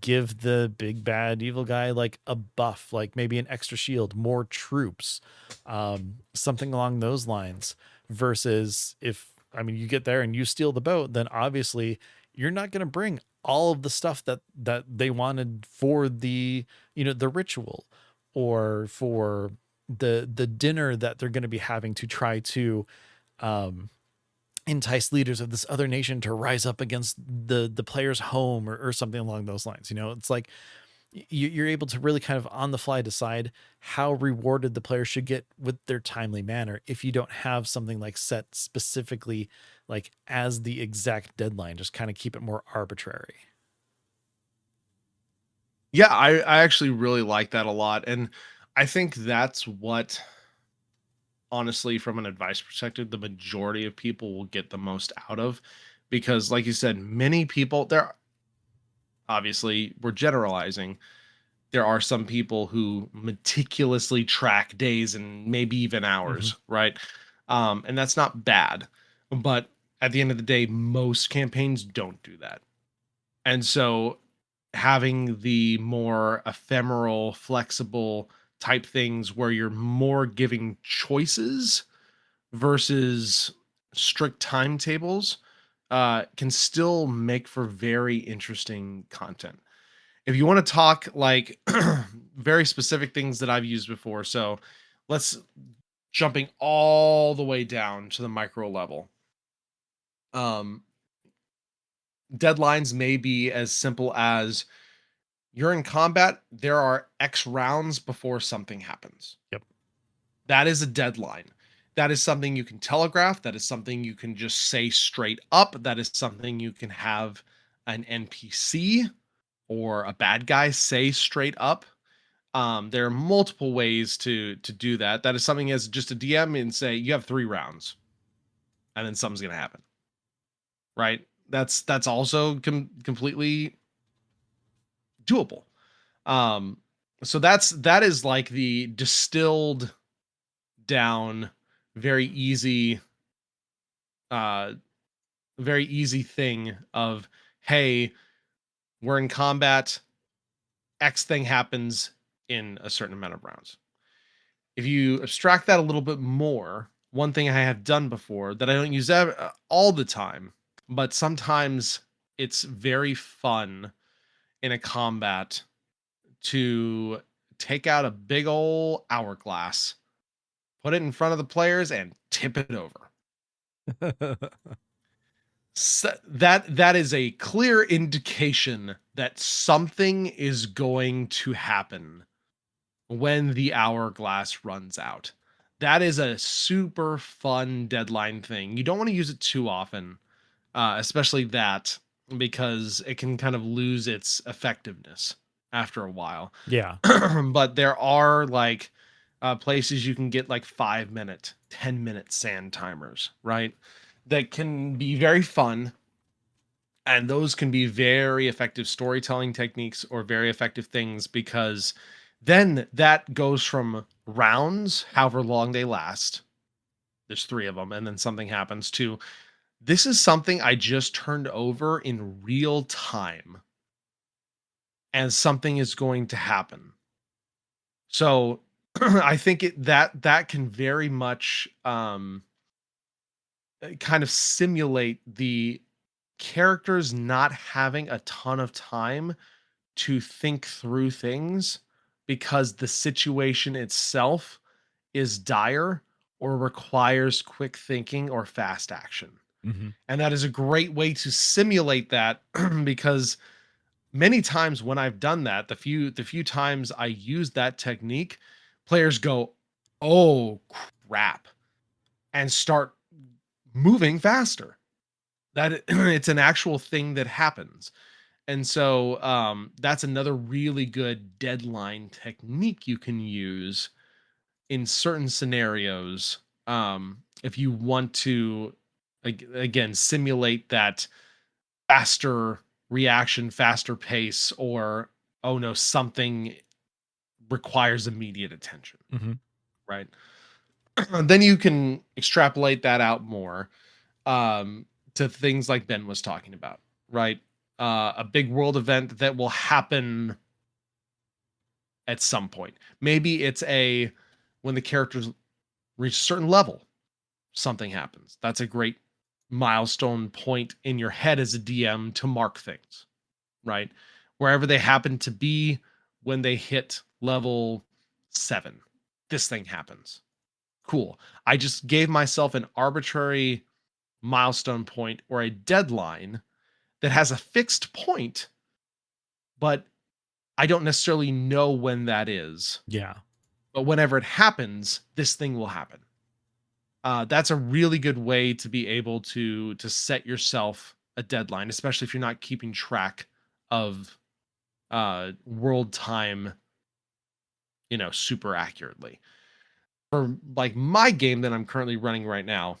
give the big bad evil guy like a buff, like maybe an extra shield, more troops, something along those lines. Versus if, I mean, you get there and you steal the boat, then obviously you're not going to bring all of the stuff that they wanted for the ritual, or for the dinner that they're going to be having to try to um entice leaders of this other nation to rise up against the player's home, or something along those lines. It's like you're able to really kind of on the fly decide how rewarded the player should get with their timely manner, if you don't have something like set specifically like as the exact deadline. Just kind of keep it more arbitrary. Yeah, I actually really like that a lot. And I think that's what, honestly, from an advice perspective, the majority of people will get the most out of. Because, like you said, many people, there, obviously, we're generalizing. There are some people who meticulously track days and maybe even Hmm. hours, right? And that's not bad. But at the end of the day, most campaigns don't do that. And so having the more ephemeral, flexible type things where you're more giving choices versus strict timetables can still make for very interesting content. If you want to talk like very specific things that I've used before, so let's jumping all the way down to the micro level. Um, Deadlines may be as simple as you're in combat, there are X rounds before something happens. Yep. That is a deadline. That is something you can telegraph. That is something you can just say straight up. That is something you can have an NPC or a bad guy say straight up. There are multiple ways to do that. That is something as just a DM and say you have 3 rounds, and then something's gonna happen. Right? That's also completely doable. Um, so that is like the distilled down, very easy, uh, very easy thing of, hey, we're in combat, X thing happens in a certain amount of rounds. If you abstract that a little bit more, one thing I have done before that I don't use all the time, but sometimes it's very fun in a combat to take out a big old hourglass, put it in front of the players, and tip it over. So that is a clear indication that something is going to happen when the hourglass runs out. That is a super fun deadline thing. You don't want to use it too often, especially that, because it can kind of lose its effectiveness after a while. Yeah. But there are like places you can get like 5 minute, 10-minute sand timers, right? That can be very fun. And those can be very effective storytelling techniques or very effective things because Then that goes from rounds, however long they last. There's 3 of them, and then something happens to this is something I just turned over in real time, and something is going to happen. So I think that can very much kind of simulate the characters not having a ton of time to think through things because the situation itself is dire or requires quick thinking or fast action. Hmm. And that is a great way to simulate that because many times when I've done that, the few times I use that technique, players go, "Oh crap," and start moving faster. It's an actual thing that happens. And so that's another really good deadline technique you can use in certain scenarios if you want to again simulate that faster reaction, faster pace, or oh no, something requires immediate attention, Hmm. right? Then you can extrapolate that out more to things like Ben was talking about, right? A big world event that will happen at some point. Maybe it's a when the characters reach a certain level, something happens. That's a great milestone point in your head as a DM to mark things, right? Wherever they happen to be when they hit level 7, this thing happens. Cool. I just gave myself an arbitrary milestone point or a deadline that has a fixed point, but I don't necessarily know when that is. Yeah. But whenever it happens, this thing will happen. That's a really good way to be able to set yourself a deadline, especially if you're not keeping track of world time, super accurately. For like my game that I'm currently running right now,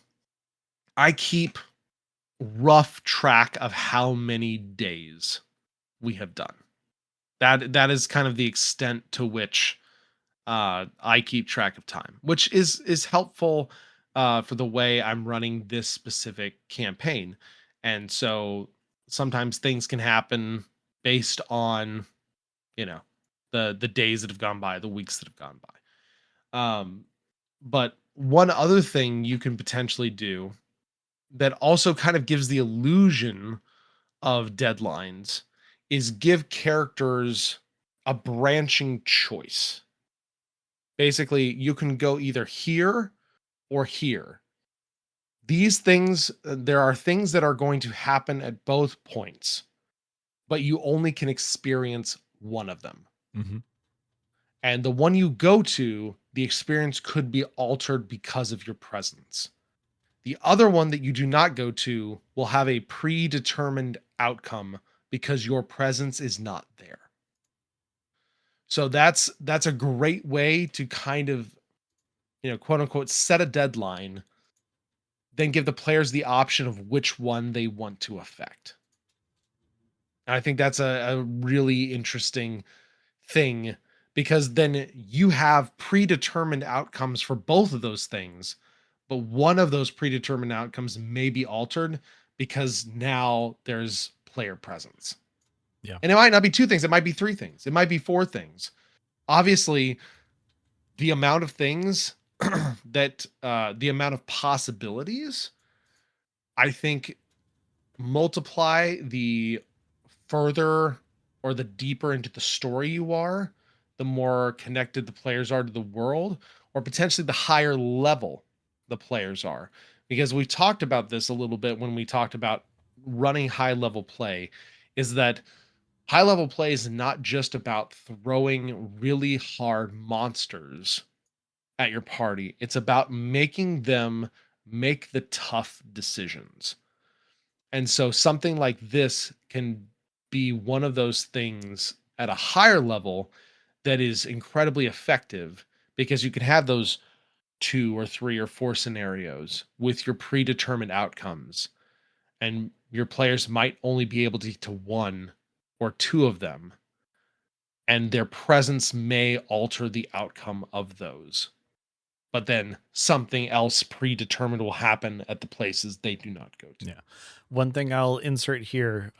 I keep rough track of how many days we have done. That is kind of the extent to which I keep track of time, which is helpful for the way I'm running this specific campaign. And so sometimes things can happen based on you know the days that have gone by, the weeks that have gone by. But one other thing you can potentially do that also kind of gives the illusion of deadlines is give characters a branching choice. Basically, you can go either here or here. These things, there are things that are going to happen at both points, but you only can experience one of them. Hmm. And the one you go to, the experience could be altered because of your presence. The other one that you do not go to will have a predetermined outcome because your presence is not there. So that's a great way to kind of, quote unquote set a deadline, then give the players the option of which one they want to affect. And I think that's a really interesting thing because then you have predetermined outcomes for both of those things, but one of those predetermined outcomes may be altered because now there's player presence. Yeah. And it might not be 2 things, it might be 3 things, it might be 4 things. Obviously, the amount of things that the amount of possibilities, I think multiply the further or the deeper into the story you are, the more connected the players are to the world, or potentially the higher level the players are. Because we talked about this a little bit when we talked about running high level play, is that high level play is not just about throwing really hard monsters at your party, it's about making them make the tough decisions. And so something like this can be one of those things at a higher level that is incredibly effective because you can have those 2 or 3 or 4 scenarios with your predetermined outcomes, and your players might only be able to get to 1 or 2 of them, and their presence may alter the outcome of those. But then something else predetermined will happen at the places they do not go to. Yeah. One thing I'll insert here,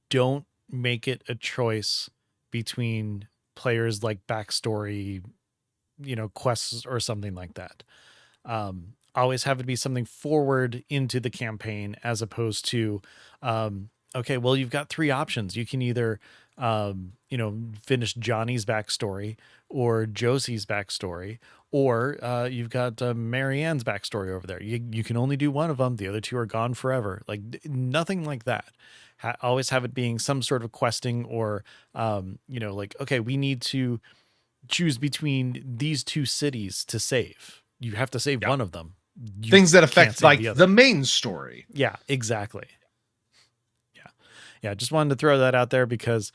don't make it a choice between players like backstory, quests or something like that. Always have it be something forward into the campaign as opposed to, okay, well, you've got three options. You can either, finish Johnny's backstory or Josie's backstory, or you've got Marianne's backstory over there. You can only do one of them. The other two are gone forever. Like nothing like that. Always have it being some sort of questing or, like, okay, we need to choose between these two cities to save. You have to save Yeah. one of them. You Things that can't affect save like the other. the main story. Yeah, exactly. Yeah, just wanted to throw that out there because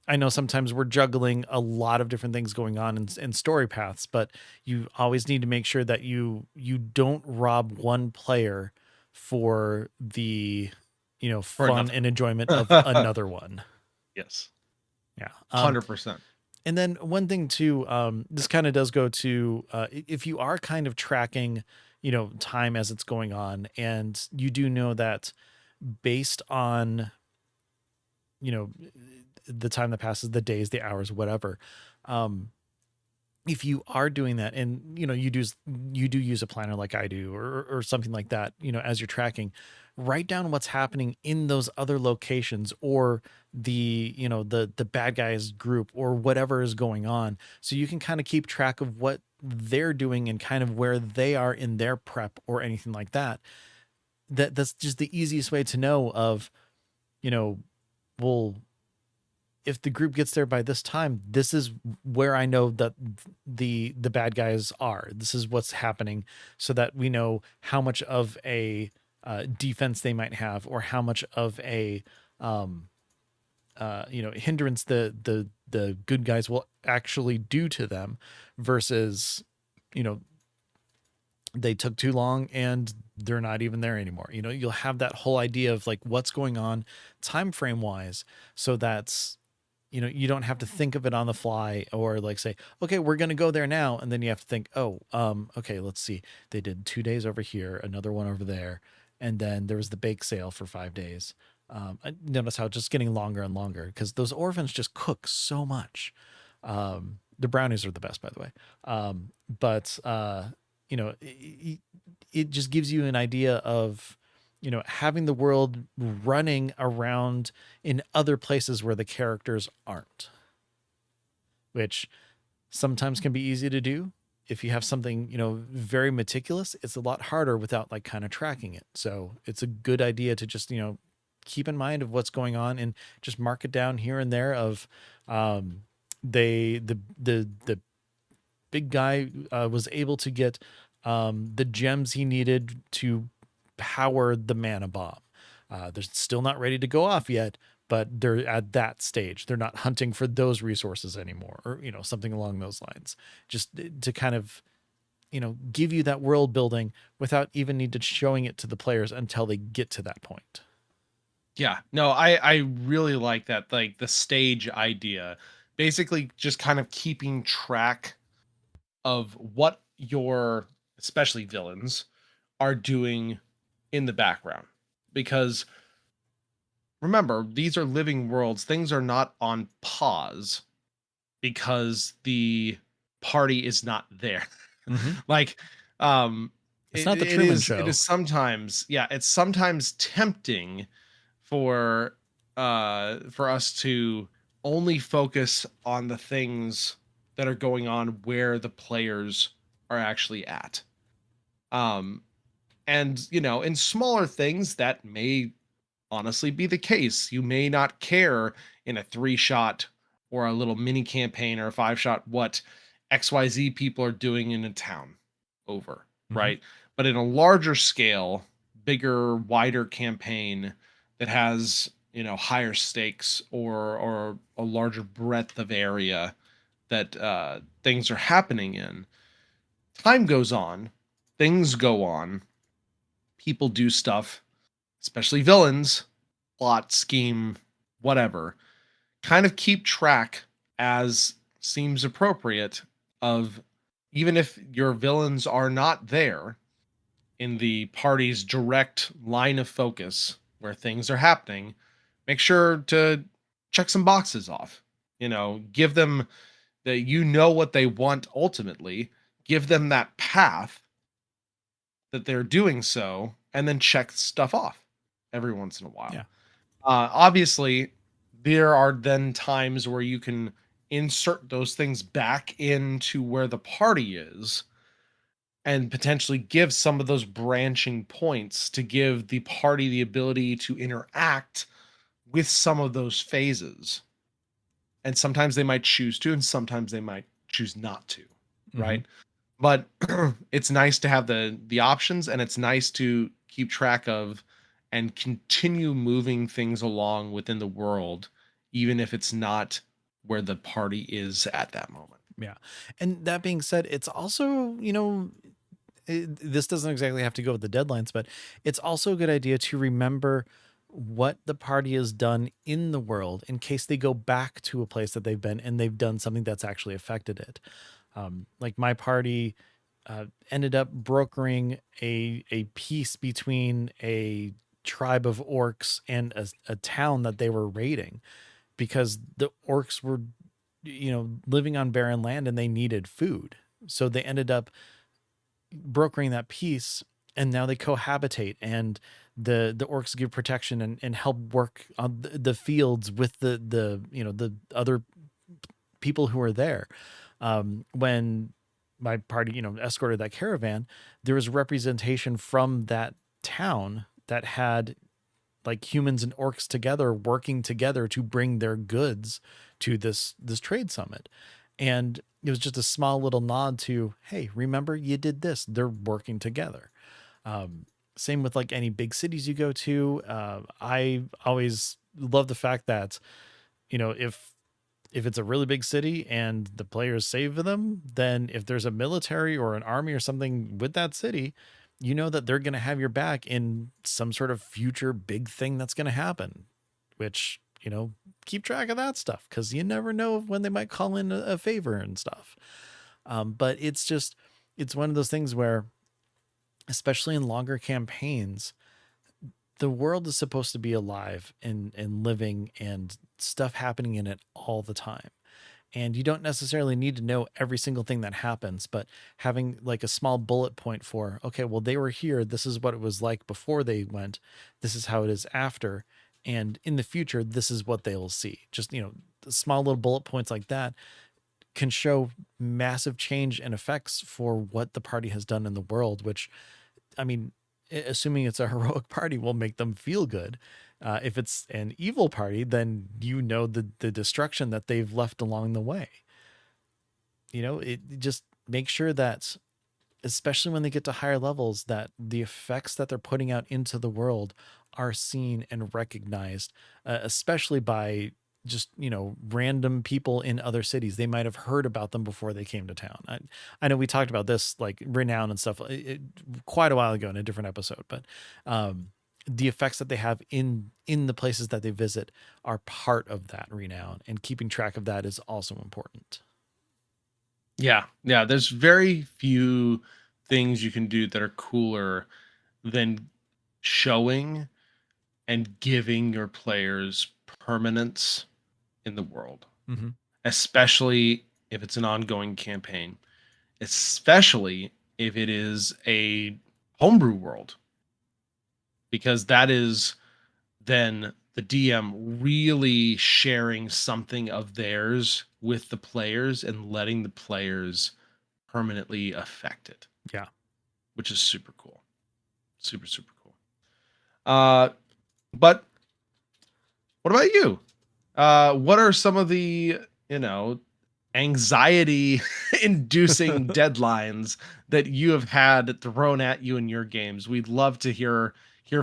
I know sometimes we're juggling a lot of different things going on in story paths, but you always need to make sure that you don't rob one player for the For fun another. and enjoyment of another one. Yes. Yeah. 100%. And then one thing too, this kind of does go to if you are kind of tracking, time as it's going on, and you do know that based on, the time that passes, the days, the hours, whatever. If you are doing that, and you do use a planner like I do, or something like that, as you're tracking, write down what's happening in those other locations, or the bad guys group, or whatever is going on, so you can kind of keep track of what they're doing and kind of where they are in their prep or anything like that. That's just the easiest way to know of, well, if the group gets there by this time, this is where I know that the bad guys are. This is what's happening, so that we know how much of a defense they might have, or how much of a hindrance the good guys will actually do to them, versus they took too long and they're not even there anymore. You'll have that whole idea of like what's going on time frame wise, so that's you don't have to think of it on the fly, or like say, okay, we're going to go there now. And then you have to think, oh, okay, let's see. They did 2 days over here, another one over there. And then there was the bake sale for 5 days. I notice how it's just getting longer and longer because those orphans just cook so much. The brownies are the best, by the way. But it just gives you an idea of, having the world running around in other places where the characters aren't, which sometimes can be easy to do. If you have something, very meticulous, it's a lot harder without like kind of tracking it. So it's a good idea to just, keep in mind of what's going on and just mark it down here and there of, the big guy was able to get the gems he needed to power the mana bomb. They're still not ready to go off yet, but they're at that stage. They're not hunting for those resources anymore, or something along those lines. Just to kind of give you that world building without even need to showing it to the players until they get to that point. Yeah, no, I really like that, like the stage idea. Basically, just kind of keeping track of what your, especially villains, are doing in the background. Because remember, these are living worlds. Things are not on pause because the party is not there. Mm-hmm. Like, It's not the Truman it Show. is sometimes, yeah, it's sometimes tempting for us to only focus on the things that are going on where the players are actually at. Um and in smaller things that may honestly be the case. You may not care in a 3-shot or a little mini campaign or a 5-shot what XYZ people are doing in a town over, Mm-hmm. right? But in a larger scale, bigger, wider campaign that has, higher stakes or a larger breadth of area that things are happening in, time goes on, things go on, people do stuff, especially villains, plot, scheme, whatever, kind of keep track as seems appropriate of, even if your villains are not there in the party's direct line of focus where things are happening, make sure to check some boxes off. Give them that, what they want ultimately, give them that path that they're doing so, and then check stuff off every once in a while. Yeah. Obviously, there are then times where you can insert those things back into where the party is and potentially give some of those branching points to give the party the ability to interact with some of those phases. And sometimes they might choose to, and sometimes they might choose not to, Hmm. right? But it's nice to have the options, and it's nice to keep track of and continue moving things along within the world, even if it's not where the party is at that moment. Yeah. And that being said, it's also, this doesn't exactly have to go with the deadlines, but it's also a good idea to remember what the party has done in the world in case they go back to a place that they've been and they've done something that's actually affected it. Like my party ended up brokering a peace between a tribe of orcs and a town that they were raiding because the orcs were, living on barren land and they needed food. So they ended up brokering that peace, and now they cohabitate, and the orcs give protection and help work on the fields with the other people who are there. When my party, escorted that caravan, there was representation from that town that had like humans and orcs together working together to bring their goods to this trade summit. And it was just a small little nod to, hey, remember you did this, they're working together. Same with like any big cities you go to. I always love the fact that, if it's a really big city and the players save them, then if there's a military or an army or something with that city, you know that they're going to have your back in some sort of future big thing that's going to happen, which, keep track of that stuff because you never know when they might call in a favor and stuff. But it's one of those things where, especially in longer campaigns, the world is supposed to be alive and living and stuff happening in it all the time. And you don't necessarily need to know every single thing that happens, but having like a small bullet point for, okay, well, they were here. This is what it was like before they went. This is how it is after. And in the future, this is what they'll see. Just, small little bullet points like that can show massive change and effects for what the party has done in the world, which, I mean, assuming it's a heroic party, will make them feel good. If it's an evil party, then the destruction that they've left along the way. It just make sure that, especially when they get to higher levels, that the effects that they're putting out into the world are seen and recognized, especially by just random people in other cities. They might have heard about them before they came to town. I know we talked about this like renown and stuff quite a while ago in a different episode, but the effects that they have in the places that they visit are part of that renown, and keeping track of that is also important. Yeah, yeah. There's very few things you can do that are cooler than showing and giving your players permanence in the world, Mm-hmm. especially if it's an ongoing campaign, especially if it is a homebrew world, because that is then the DM really sharing something of theirs with the players and letting the players permanently affect it, Yeah. which is super cool. Super, super cool. But what about you? What are some of the, you know, anxiety inducing deadlines that you have had thrown at you in your games? We'd love to hear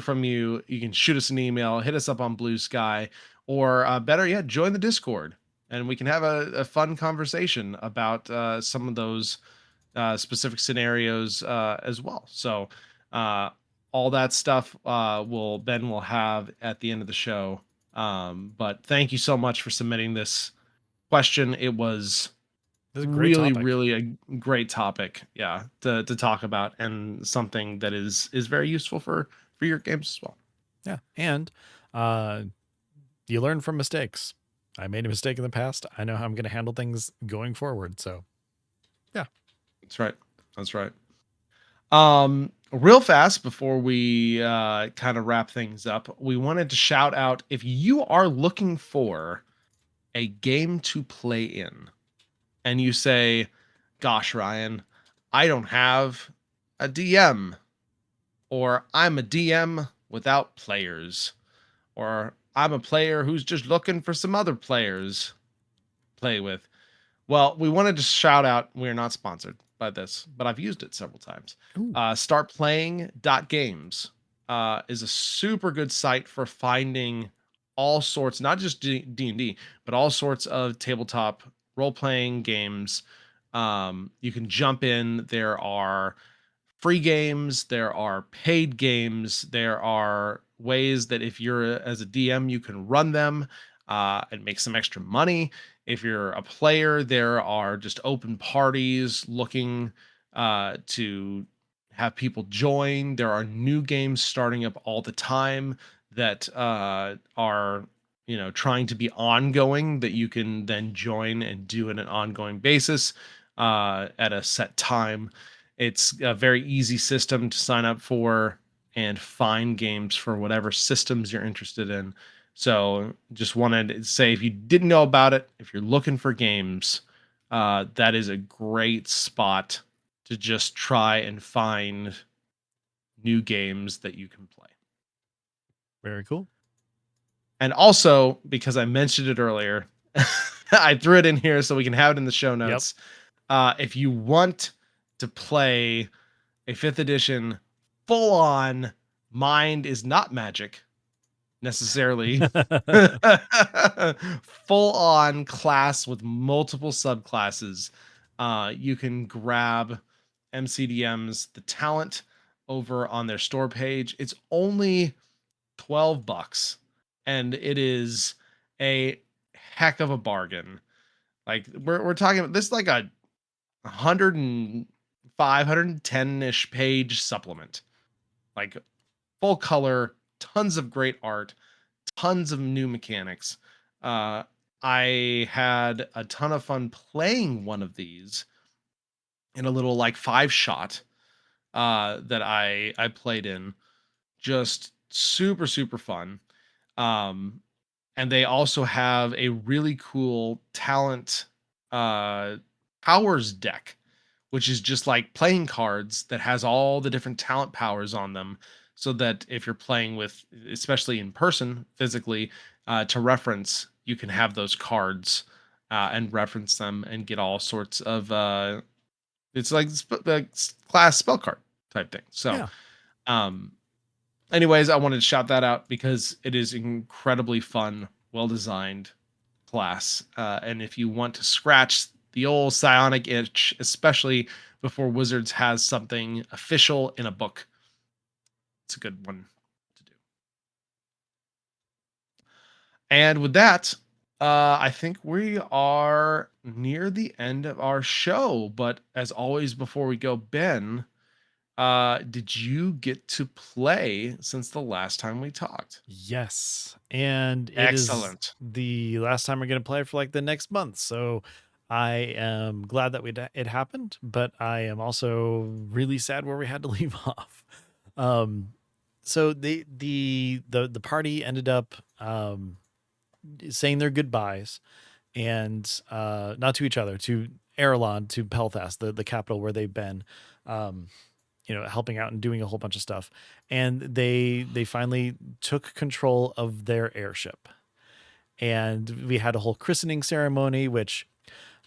from you. You can shoot us an email, hit us up on Blue Sky, or better yet, join the Discord, and we can have a fun conversation about some of those specific scenarios as well. So uh, all that stuff will Ben will have at the end of the show. But thank you so much for submitting this question. It was This is a great really, topic. really a great topic, yeah, to talk about, and something that is very useful for your games as well. Yeah. And uh, you learn from mistakes. I made a mistake in the past. I know how I'm going to handle things going forward. So, yeah. That's right. That's right. Real fast before we kind of wrap things up, we wanted to shout out, if you are looking for a game to play in and you say, gosh, Ryan, I don't have a DM, or I'm a DM without players, or I'm a player who's just looking for some other players to play with. Well, we wanted to shout out, we're not sponsored by this, but I've used it several times. Ooh. Startplaying.games is a super good site for finding all sorts, not just D&D, but all sorts of tabletop role-playing games. You can jump in. There are free games, there are paid games, there are ways that if you're as a DM, you can run them and make some extra money. If you're a player, there are just open parties looking to have people join. There are new games starting up all the time that are, trying to be ongoing, that you can then join and do in an ongoing basis at a set time. It's a very easy system to sign up for and find games for whatever systems you're interested in. So just wanted to say, if you didn't know about it, if you're looking for games, that is a great spot to just try and find new games that you can play. Very cool. And also, because I mentioned it earlier, I threw it in here so we can have it in the show Yep. notes. If you want to play a 5th edition full on mind is not magic necessarily full on class with multiple subclasses, you can grab MCDM's The Talent over on their store page. It's only $12 and it is a heck of a bargain. Like we're talking about this, like a 105 110-ish page supplement, like full color, tons of great art, tons of new mechanics. uh I had a ton of fun playing one of these in a little like 5 shot that I played in. Just super super fun. um and they also have a really cool talent uh powers deck, which is just like playing cards that has all the different talent powers on them, so that if you're playing with, especially in person physically, to reference, you can have those cards and reference them and get all sorts of it's like class spell card type thing. So Yeah. um anyways, I wanted to shout that out because it is incredibly fun, well designed class. And if you want to scratch the old psionic itch, especially before Wizards has something official in a book, it's a good one to do. And with that, I think we are near the end of our show. But as always, before we go, Ben, did you get to play since the last time we talked? Yes. And it is Excellent. the last time we're going to play for like the next month. So I am glad that it happened, but I am also really sad where we had to leave off. Um, so the party ended up saying their goodbyes, and not to each other, to Erelon, to Pelthas, the capital where they've been. Um, helping out and doing a whole bunch of stuff. And they finally took control of their airship. And we had a whole christening ceremony, which,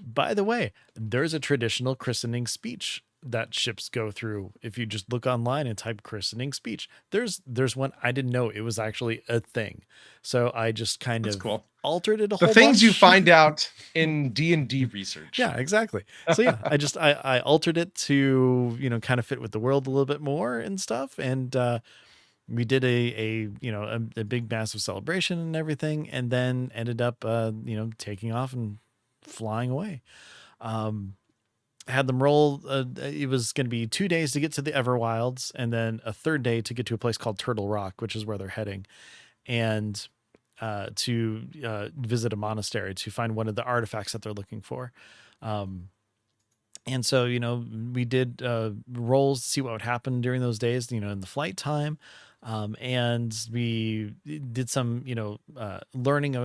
by the way, there's a traditional christening speech that ships go through. If you just look online and type christening speech, there's one. I didn't know it was actually a thing. So I just kind That's of cool. altered it a The whole things you bunch. find out in D&D research. Yeah, exactly. So yeah, I altered it to, kind of fit with the world a little bit more and stuff. And we did a big massive celebration and everything, and then ended up taking off and flying away. Um, had them roll. It was going to be 2 days to get to the Everwilds, and then a third day to get to a place called Turtle Rock, which is where they're heading, and to visit a monastery to find one of the artifacts that they're looking for. And so, we did rolls to see what would happen during those days, in the flight time. And we did some, learning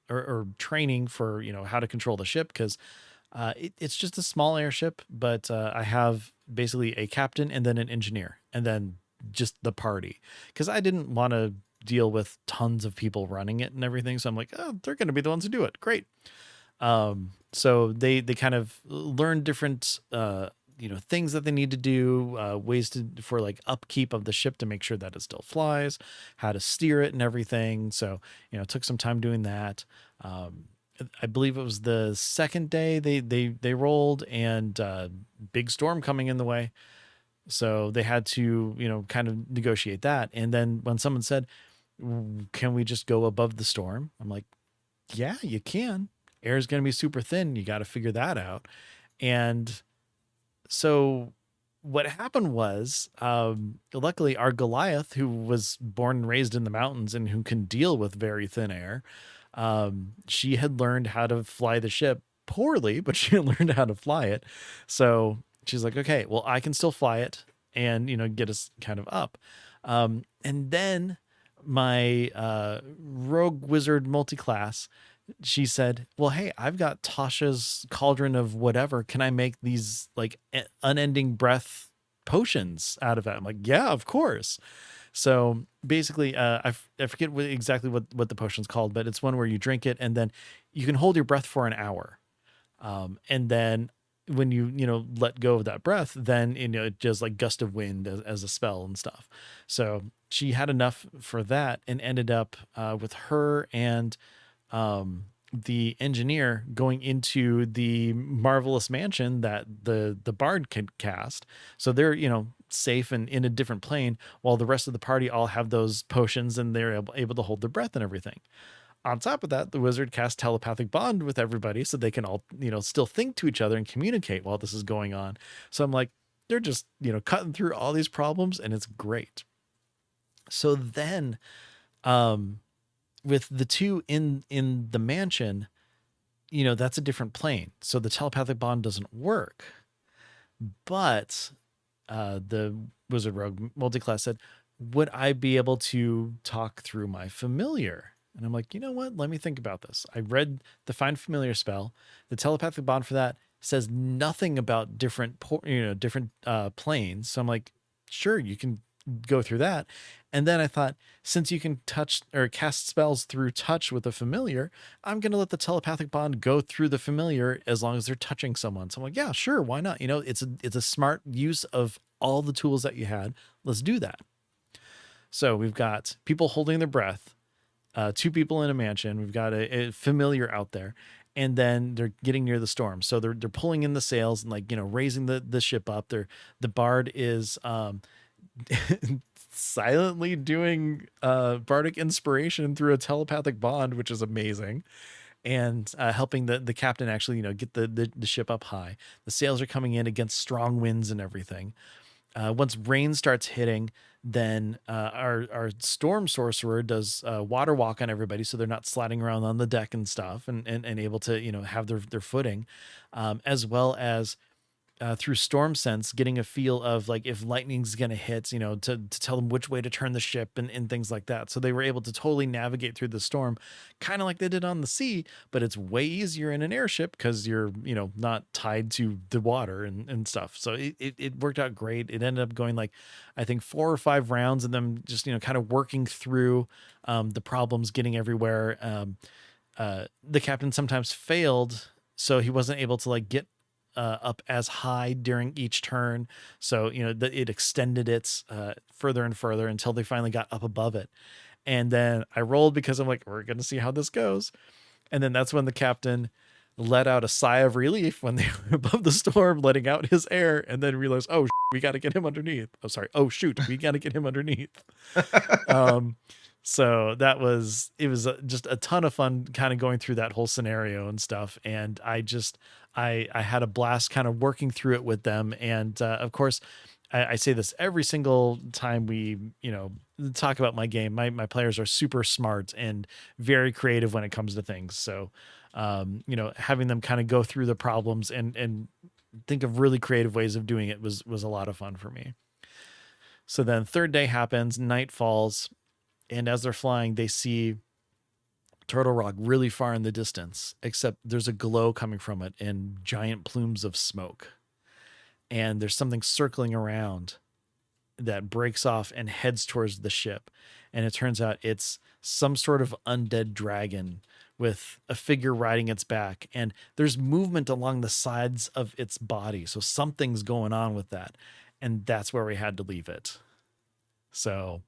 or training for, how to control the ship, because it's just a small airship, but I have basically a captain and then an engineer and then just the party, because I didn't want to deal with tons of people running it and everything. So I'm like, oh, they're going to be the ones who do it. Great. So they kind of learn different things that they need to do, ways for like upkeep of the ship to make sure that it still flies, how to steer it and everything. So it took some time doing that. I believe it was the second day they rolled, and big storm coming in the way, so they had to kind of negotiate that. And then when someone said, can we just go above the storm, I'm like, yeah, you can. Air is going to be super thin. You got to figure that out. And so what happened was, luckily our Goliath, who was born and raised in the mountains and who can deal with very thin air, she had learned how to fly the ship poorly, but she had learned how to fly it. So she's like, okay, well, I can still fly it and, get us kind of up. And then my rogue wizard multiclass, she said, well, hey, I've got Tasha's cauldron of whatever. Can I make these like unending breath potions out of that? I'm like, yeah, of course. So basically, I forget exactly what the potion's called, but it's one where you drink it and then you can hold your breath for an hour. And then when you let go of that breath, then it does like gust of wind as a spell and stuff. So she had enough for that and ended up with her and the engineer going into the marvelous mansion that the bard could cast. So they're safe and in a different plane, while the rest of the party all have those potions and they're able to hold their breath and everything. On top of that, the wizard casts telepathic bond with everybody so they can all still think to each other and communicate while this is going on. So I'm like, they're just cutting through all these problems, and it's great. So then with the two in the mansion, that's a different plane, so the telepathic bond doesn't work. But the wizard rogue multiclass said, would I be able to talk through my familiar? And I'm like, you know what? Let me think about this. I read the find familiar spell. The telepathic bond for that says nothing about different planes. So I'm like, sure, you can go through that. And then I thought, since you can touch or cast spells through touch with a familiar, I'm going to let the telepathic bond go through the familiar as long as they're touching someone. So I'm like, yeah, sure. Why not? It's a smart use of all the tools that you had. Let's do that. So we've got people holding their breath, two people in a mansion. We've got a familiar out there, and then they're getting near the storm. So they're pulling in the sails and raising the ship up. The bard is silently doing bardic inspiration through a telepathic bond, which is amazing, and helping the captain actually get the ship up high. The sails are coming in against strong winds and everything. Once rain starts hitting, then our storm sorcerer does water walk on everybody, so they're not sliding around on the deck and stuff, and able to have their footing, as well as through storm sense, getting a feel of like if lightning's going to hit, to tell them which way to turn the ship and things like that. So they were able to totally navigate through the storm, kind of like they did on the sea, but it's way easier in an airship because you're, not tied to the water and stuff. So it worked out great. It ended up going like, I think 4 or 5 rounds and them just, kind of working through the problems, getting everywhere. The captain sometimes failed, so he wasn't able to like get up as high during each turn. So, it extended it further and further until they finally got up above it. And then I rolled because I'm like, we're going to see how this goes. And then that's when the captain let out a sigh of relief when they were above the storm, letting out his air, and then realized, oh, We got to get him underneath. Oh, sorry. Oh, shoot. We got to get him underneath. Um, so it was just a ton of fun kind of going through that whole scenario and stuff. And I had a blast kind of working through it with them. And of course, I say this every single time we, talk about my game. My players are super smart and very creative when it comes to things. So, having them kind of go through the problems and think of really creative ways of doing it was a lot of fun for me. So then third day happens, night falls, and as they're flying, they see Turtle Rock really far in the distance, except there's a glow coming from it and giant plumes of smoke. And there's something circling around that breaks off and heads towards the ship. And it turns out it's some sort of undead dragon with a figure riding its back. And there's movement along the sides of its body. So something's going on with that. And that's where we had to leave it. So,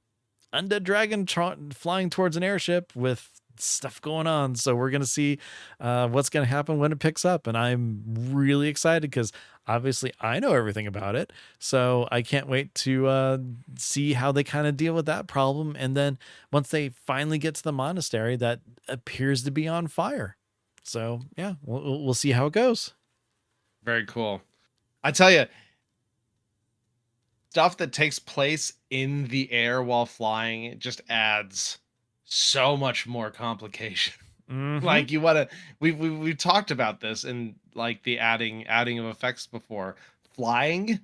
undead dragon flying towards an airship with stuff going on. So we're going to see what's going to happen when it picks up. And I'm really excited because obviously I know everything about it. So I can't wait to see how they kind of deal with that problem. And then once they finally get to the monastery that appears to be on fire. So yeah, we'll see how it goes. Very cool. I tell you, stuff that takes place in the air while flying, it just adds so much more complication. Mm-hmm. Like you want to, we've talked about this in like the adding of effects before. Flying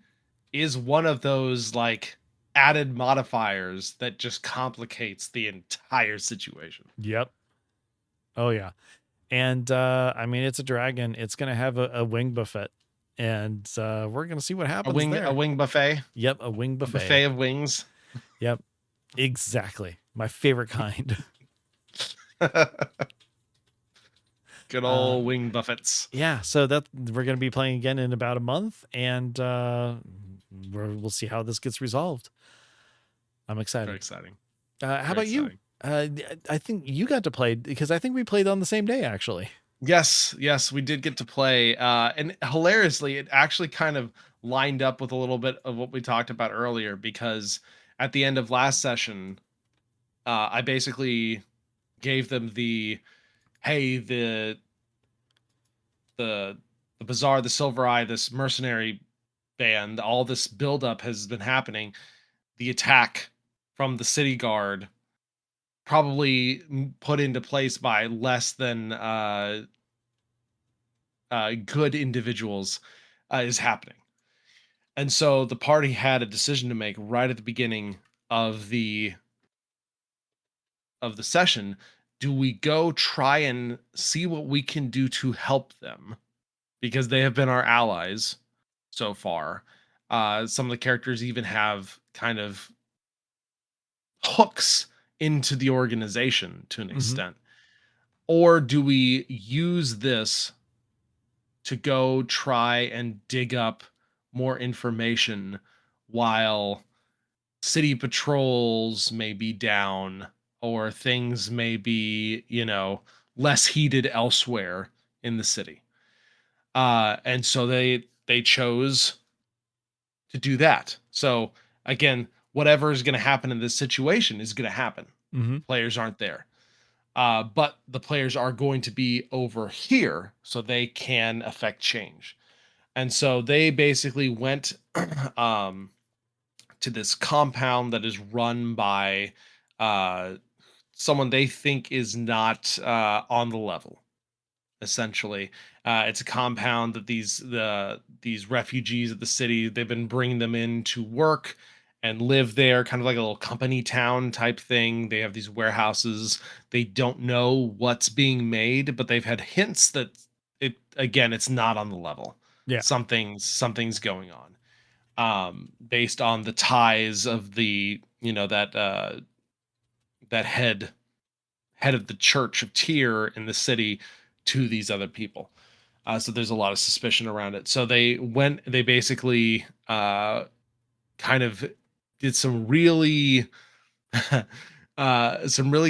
is one of those like added modifiers that just complicates the entire situation. Yep. Oh yeah. And I mean, it's a dragon. It's going to have a wing buffet. And we're going to see what happens A there. wing buffet, Yep, a wing a buffet. buffet of wings. Yep, exactly. My favorite kind. Good uh, old wing buffets. yeah, so that we're going to be playing again in about a month, and we'll see how this gets resolved. I'm Very excited. exciting. How Very about you? exciting. I think you got to play because I think we played on the same day, actually. Yes, we did get to play. And hilariously, it actually kind of lined up with a little bit of what we talked about earlier because at the end of last session, I basically gave them the hey, the the bazaar, the Silver Eye, this mercenary band, all this buildup has been happening. The attack from the city guard, probably put into place by less than good individuals, is happening. And so the party had a decision to make right at the beginning of the session. Do we go try and see what we can do to help them because they have been our allies so far? Some of the characters even have kind of hooks into the organization to an Mm-hmm. extent. Or do we use this to go try and dig up more information while city patrols may be down or things may be, less heated elsewhere in the city? And so they chose to do that. So again, whatever is going to happen in this situation is going to happen. Mm-hmm. Players aren't there. But the players are going to be over here so they can affect change. And so they basically went um, to this compound that is run by uh, someone they think is not on the level. Essentially, it's a compound that these refugees of the city, they've been bringing them in to work and live there, kind of like a little company town type thing. They have these warehouses. They don't know what's being made, but they've had hints that it's not on the level. Yeah. Something's going on, based on the ties of the that head of the church of Tyr in the city to these other people. So there's a lot of suspicion around it. So they basically kind of did some really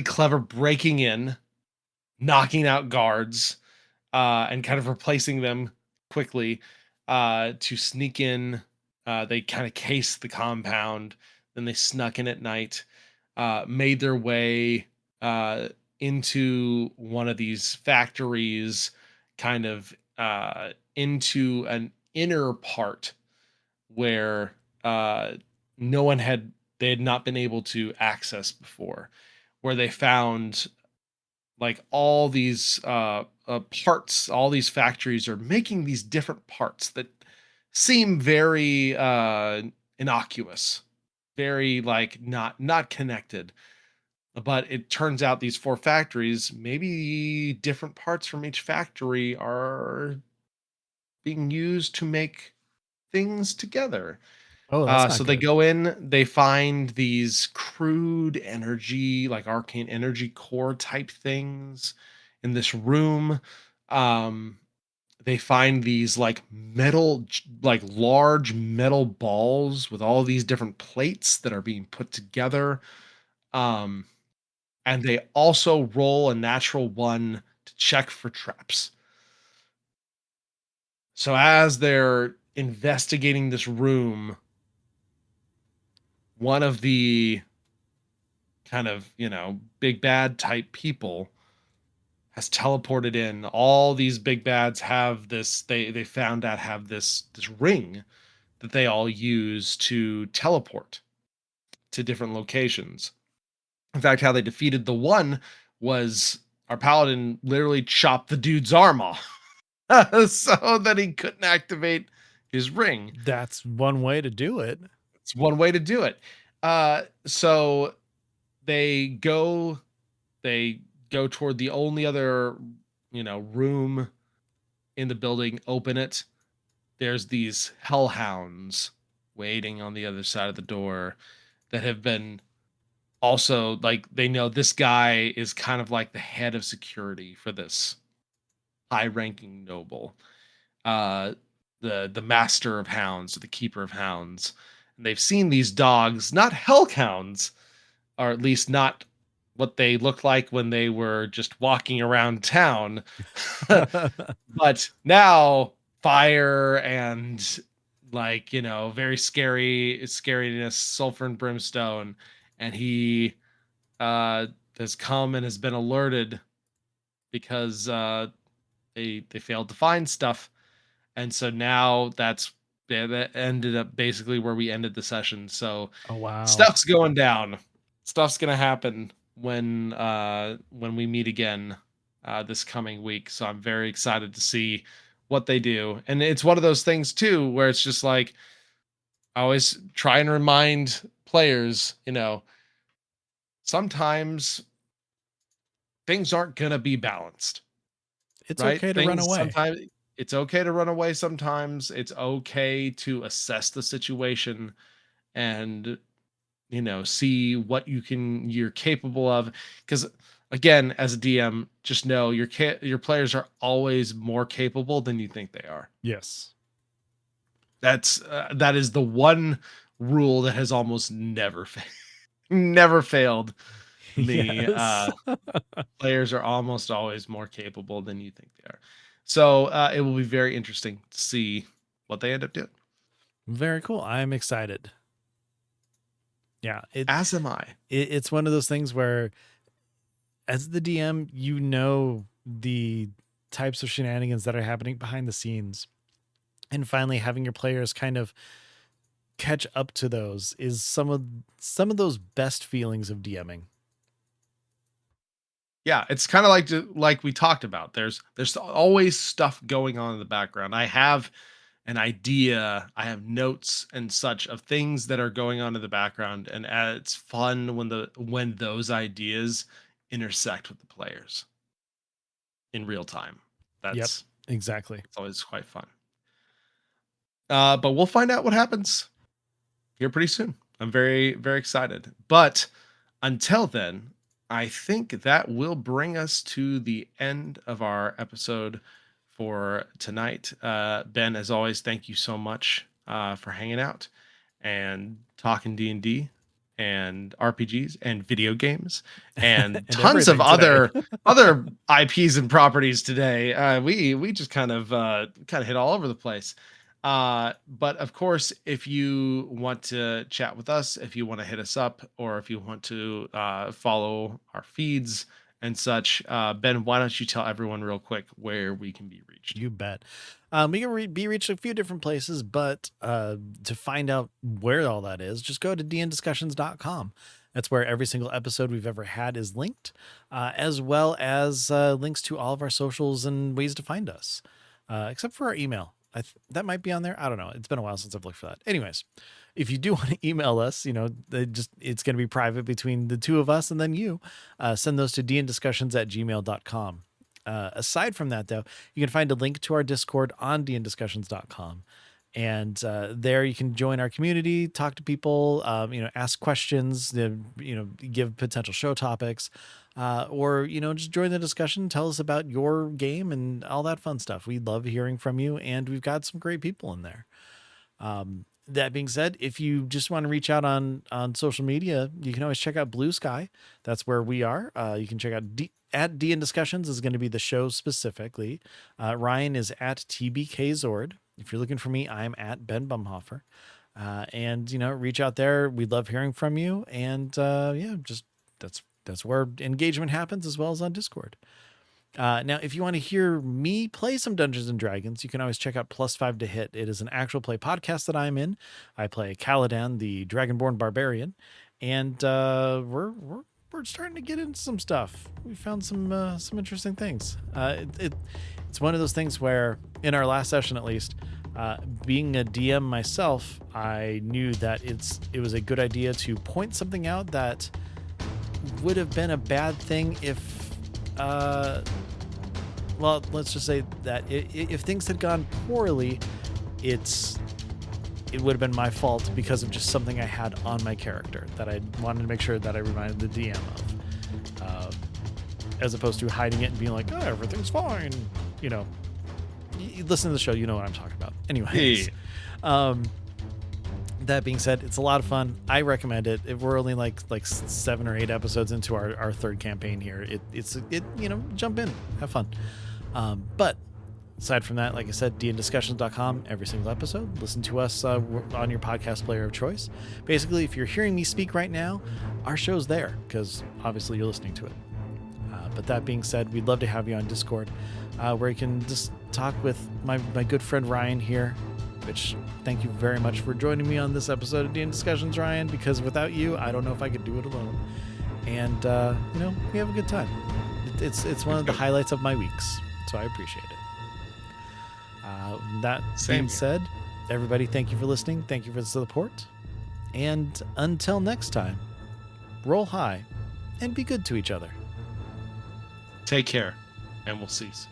clever breaking in, knocking out guards, and kind of replacing them quickly, to sneak in They kind of cased the compound, then they snuck in at night, made their way uh, into one of these factories, kind of into an inner part where no one had they had not been able to access before, where they found like all these parts. All these factories are making these different parts that seem very innocuous, very like not connected. But it turns out these four factories, maybe different parts from each factory are being used to make things together. Oh, that's not So they good. go in, they find these crude energy, like arcane energy core type things in this room. Um, they find these like like large metal balls with all these different plates that are being put together. Um, and they also roll a natural one to check for traps. So as they're investigating this room, one of the kind of, big bad type people has teleported in. All these big bads have this they found out have this ring that they all use to teleport to different locations. In fact, how they defeated the one was our paladin literally chopped the dude's arm off so that he couldn't activate his ring. That's one way to do it. It's one way to do it. So they go they go toward the only other, room in the building, open it. There's these hellhounds waiting on the other side of the door that have been also like they know this guy is kind of like the head of security for this high-ranking noble. Uh the master of hounds, or the keeper of hounds. And they've seen these dogs, not hellhounds, or at least not what they looked like when they were just walking around town. But now fire and like, very scary scariness, sulfur and brimstone. And he uh has come and has been alerted because they failed to find stuff. And so now that ended up basically where we ended the session. So Oh, wow. stuff's going down. Stuff's gonna happen when we meet again this coming week. So I'm very excited to see what they do. And it's one of those things too where it's just like I always try and remind players, sometimes things aren't gonna be balanced, It's right? okay to run Things away. sometimes it's okay to run away sometimes. It's okay to assess the situation and see what you're capable of, because again, as a DM, just know your players are always more capable than you think they are. Yes. That is the one rule that has almost never failed me. Yes. Players are almost always more capable than you think they are. So it will be very interesting to see what they end up doing. Very cool. I'm excited. Yeah, As am I. it's one of those things where as the DM, you know the types of shenanigans that are happening behind the scenes. And finally having your players kind of catch up to those is some of those best feelings of DMing. Yeah, it's kind of like we talked about. There's always stuff going on in the background. I have an idea, I have notes and such of things that are going on in the background, and it's fun when those ideas intersect with the players in real time. Yep, That's exactly. it's always quite fun. But we'll find out what happens here pretty soon. I'm very, very excited. But until then, I think that will bring us to the end of our episode for tonight. Ben, as always, thank you so much for hanging out and talking D&D and RPGs and video games and And tons of everything today. other IPs and properties today. We just kind of hit all over the place. But of course, if you want to chat with us, if you want to hit us up, or if you want to follow our feeds and such, Ben, why don't you tell everyone real quick where we can be reached? You bet. We can be reached a few different places, but to find out where all that is, just go to dndiscussions.com. That's where every single episode we've ever had is linked, as well as links to all of our socials and ways to find us, except for our email. That might be on there. I don't know. It's been a while since I've looked for that. Anyways, if you do want to email us, it's going to be private between the two of us and then you. Send those to dndiscussions@gmail.com. Aside from that, though, you can find a link to our Discord on dndiscussions.com. And there you can join our community, talk to people, ask questions, give potential show topics, or, just join the discussion, tell us about your game and all that fun stuff. We love hearing from you, and we've got some great people in there. That being said, if you just want to reach out on social media, you can always check out Blue Sky. That's where we are. You can check out at DN Discussions is going to be the show specifically. Ryan is at TBK Zord. If you're looking for me, I'm at Ben Bumhofer. And reach out there. We love hearing from you. And just that's where engagement happens, as well as on Discord. Now, if you want to hear me play some Dungeons and Dragons, you can always check out +5 to Hit. It is an actual play podcast that I'm in. I play Caladan, the Dragonborn Barbarian, and we're starting to get into some stuff. We found some interesting things. It's one of those things where, in our last session at least, being a DM myself, I knew that it was a good idea to point something out that would have been a bad thing if let's just say that if things had gone poorly, it would have been my fault because of just something I had on my character that I wanted to make sure that I reminded the DM of, as opposed to hiding it and being like, oh, everything's fine. You listen to the show, you know what I'm talking about. Anyways, that being said, it's a lot of fun. I recommend it. If we're only like 7 or 8 episodes into our third campaign here, it's jump in, have fun. But aside from that, like I said, dndiscussions.com, every single episode. Listen to us on your podcast player of choice. Basically, if you're hearing me speak right now, our show's there because obviously you're listening to it. But that being said, we'd love to have you on Discord, where you can just talk with my good friend Ryan here. Which, thank you very much for joining me on this episode of DN Discussions, Ryan, because without you, I don't know if I could do it alone. And, we have a good time. It's one of the highlights of my weeks, so I appreciate it. That being said, everybody, thank you for listening. Thank you for the support. And until next time, roll high and be good to each other. Take care, and we'll cease.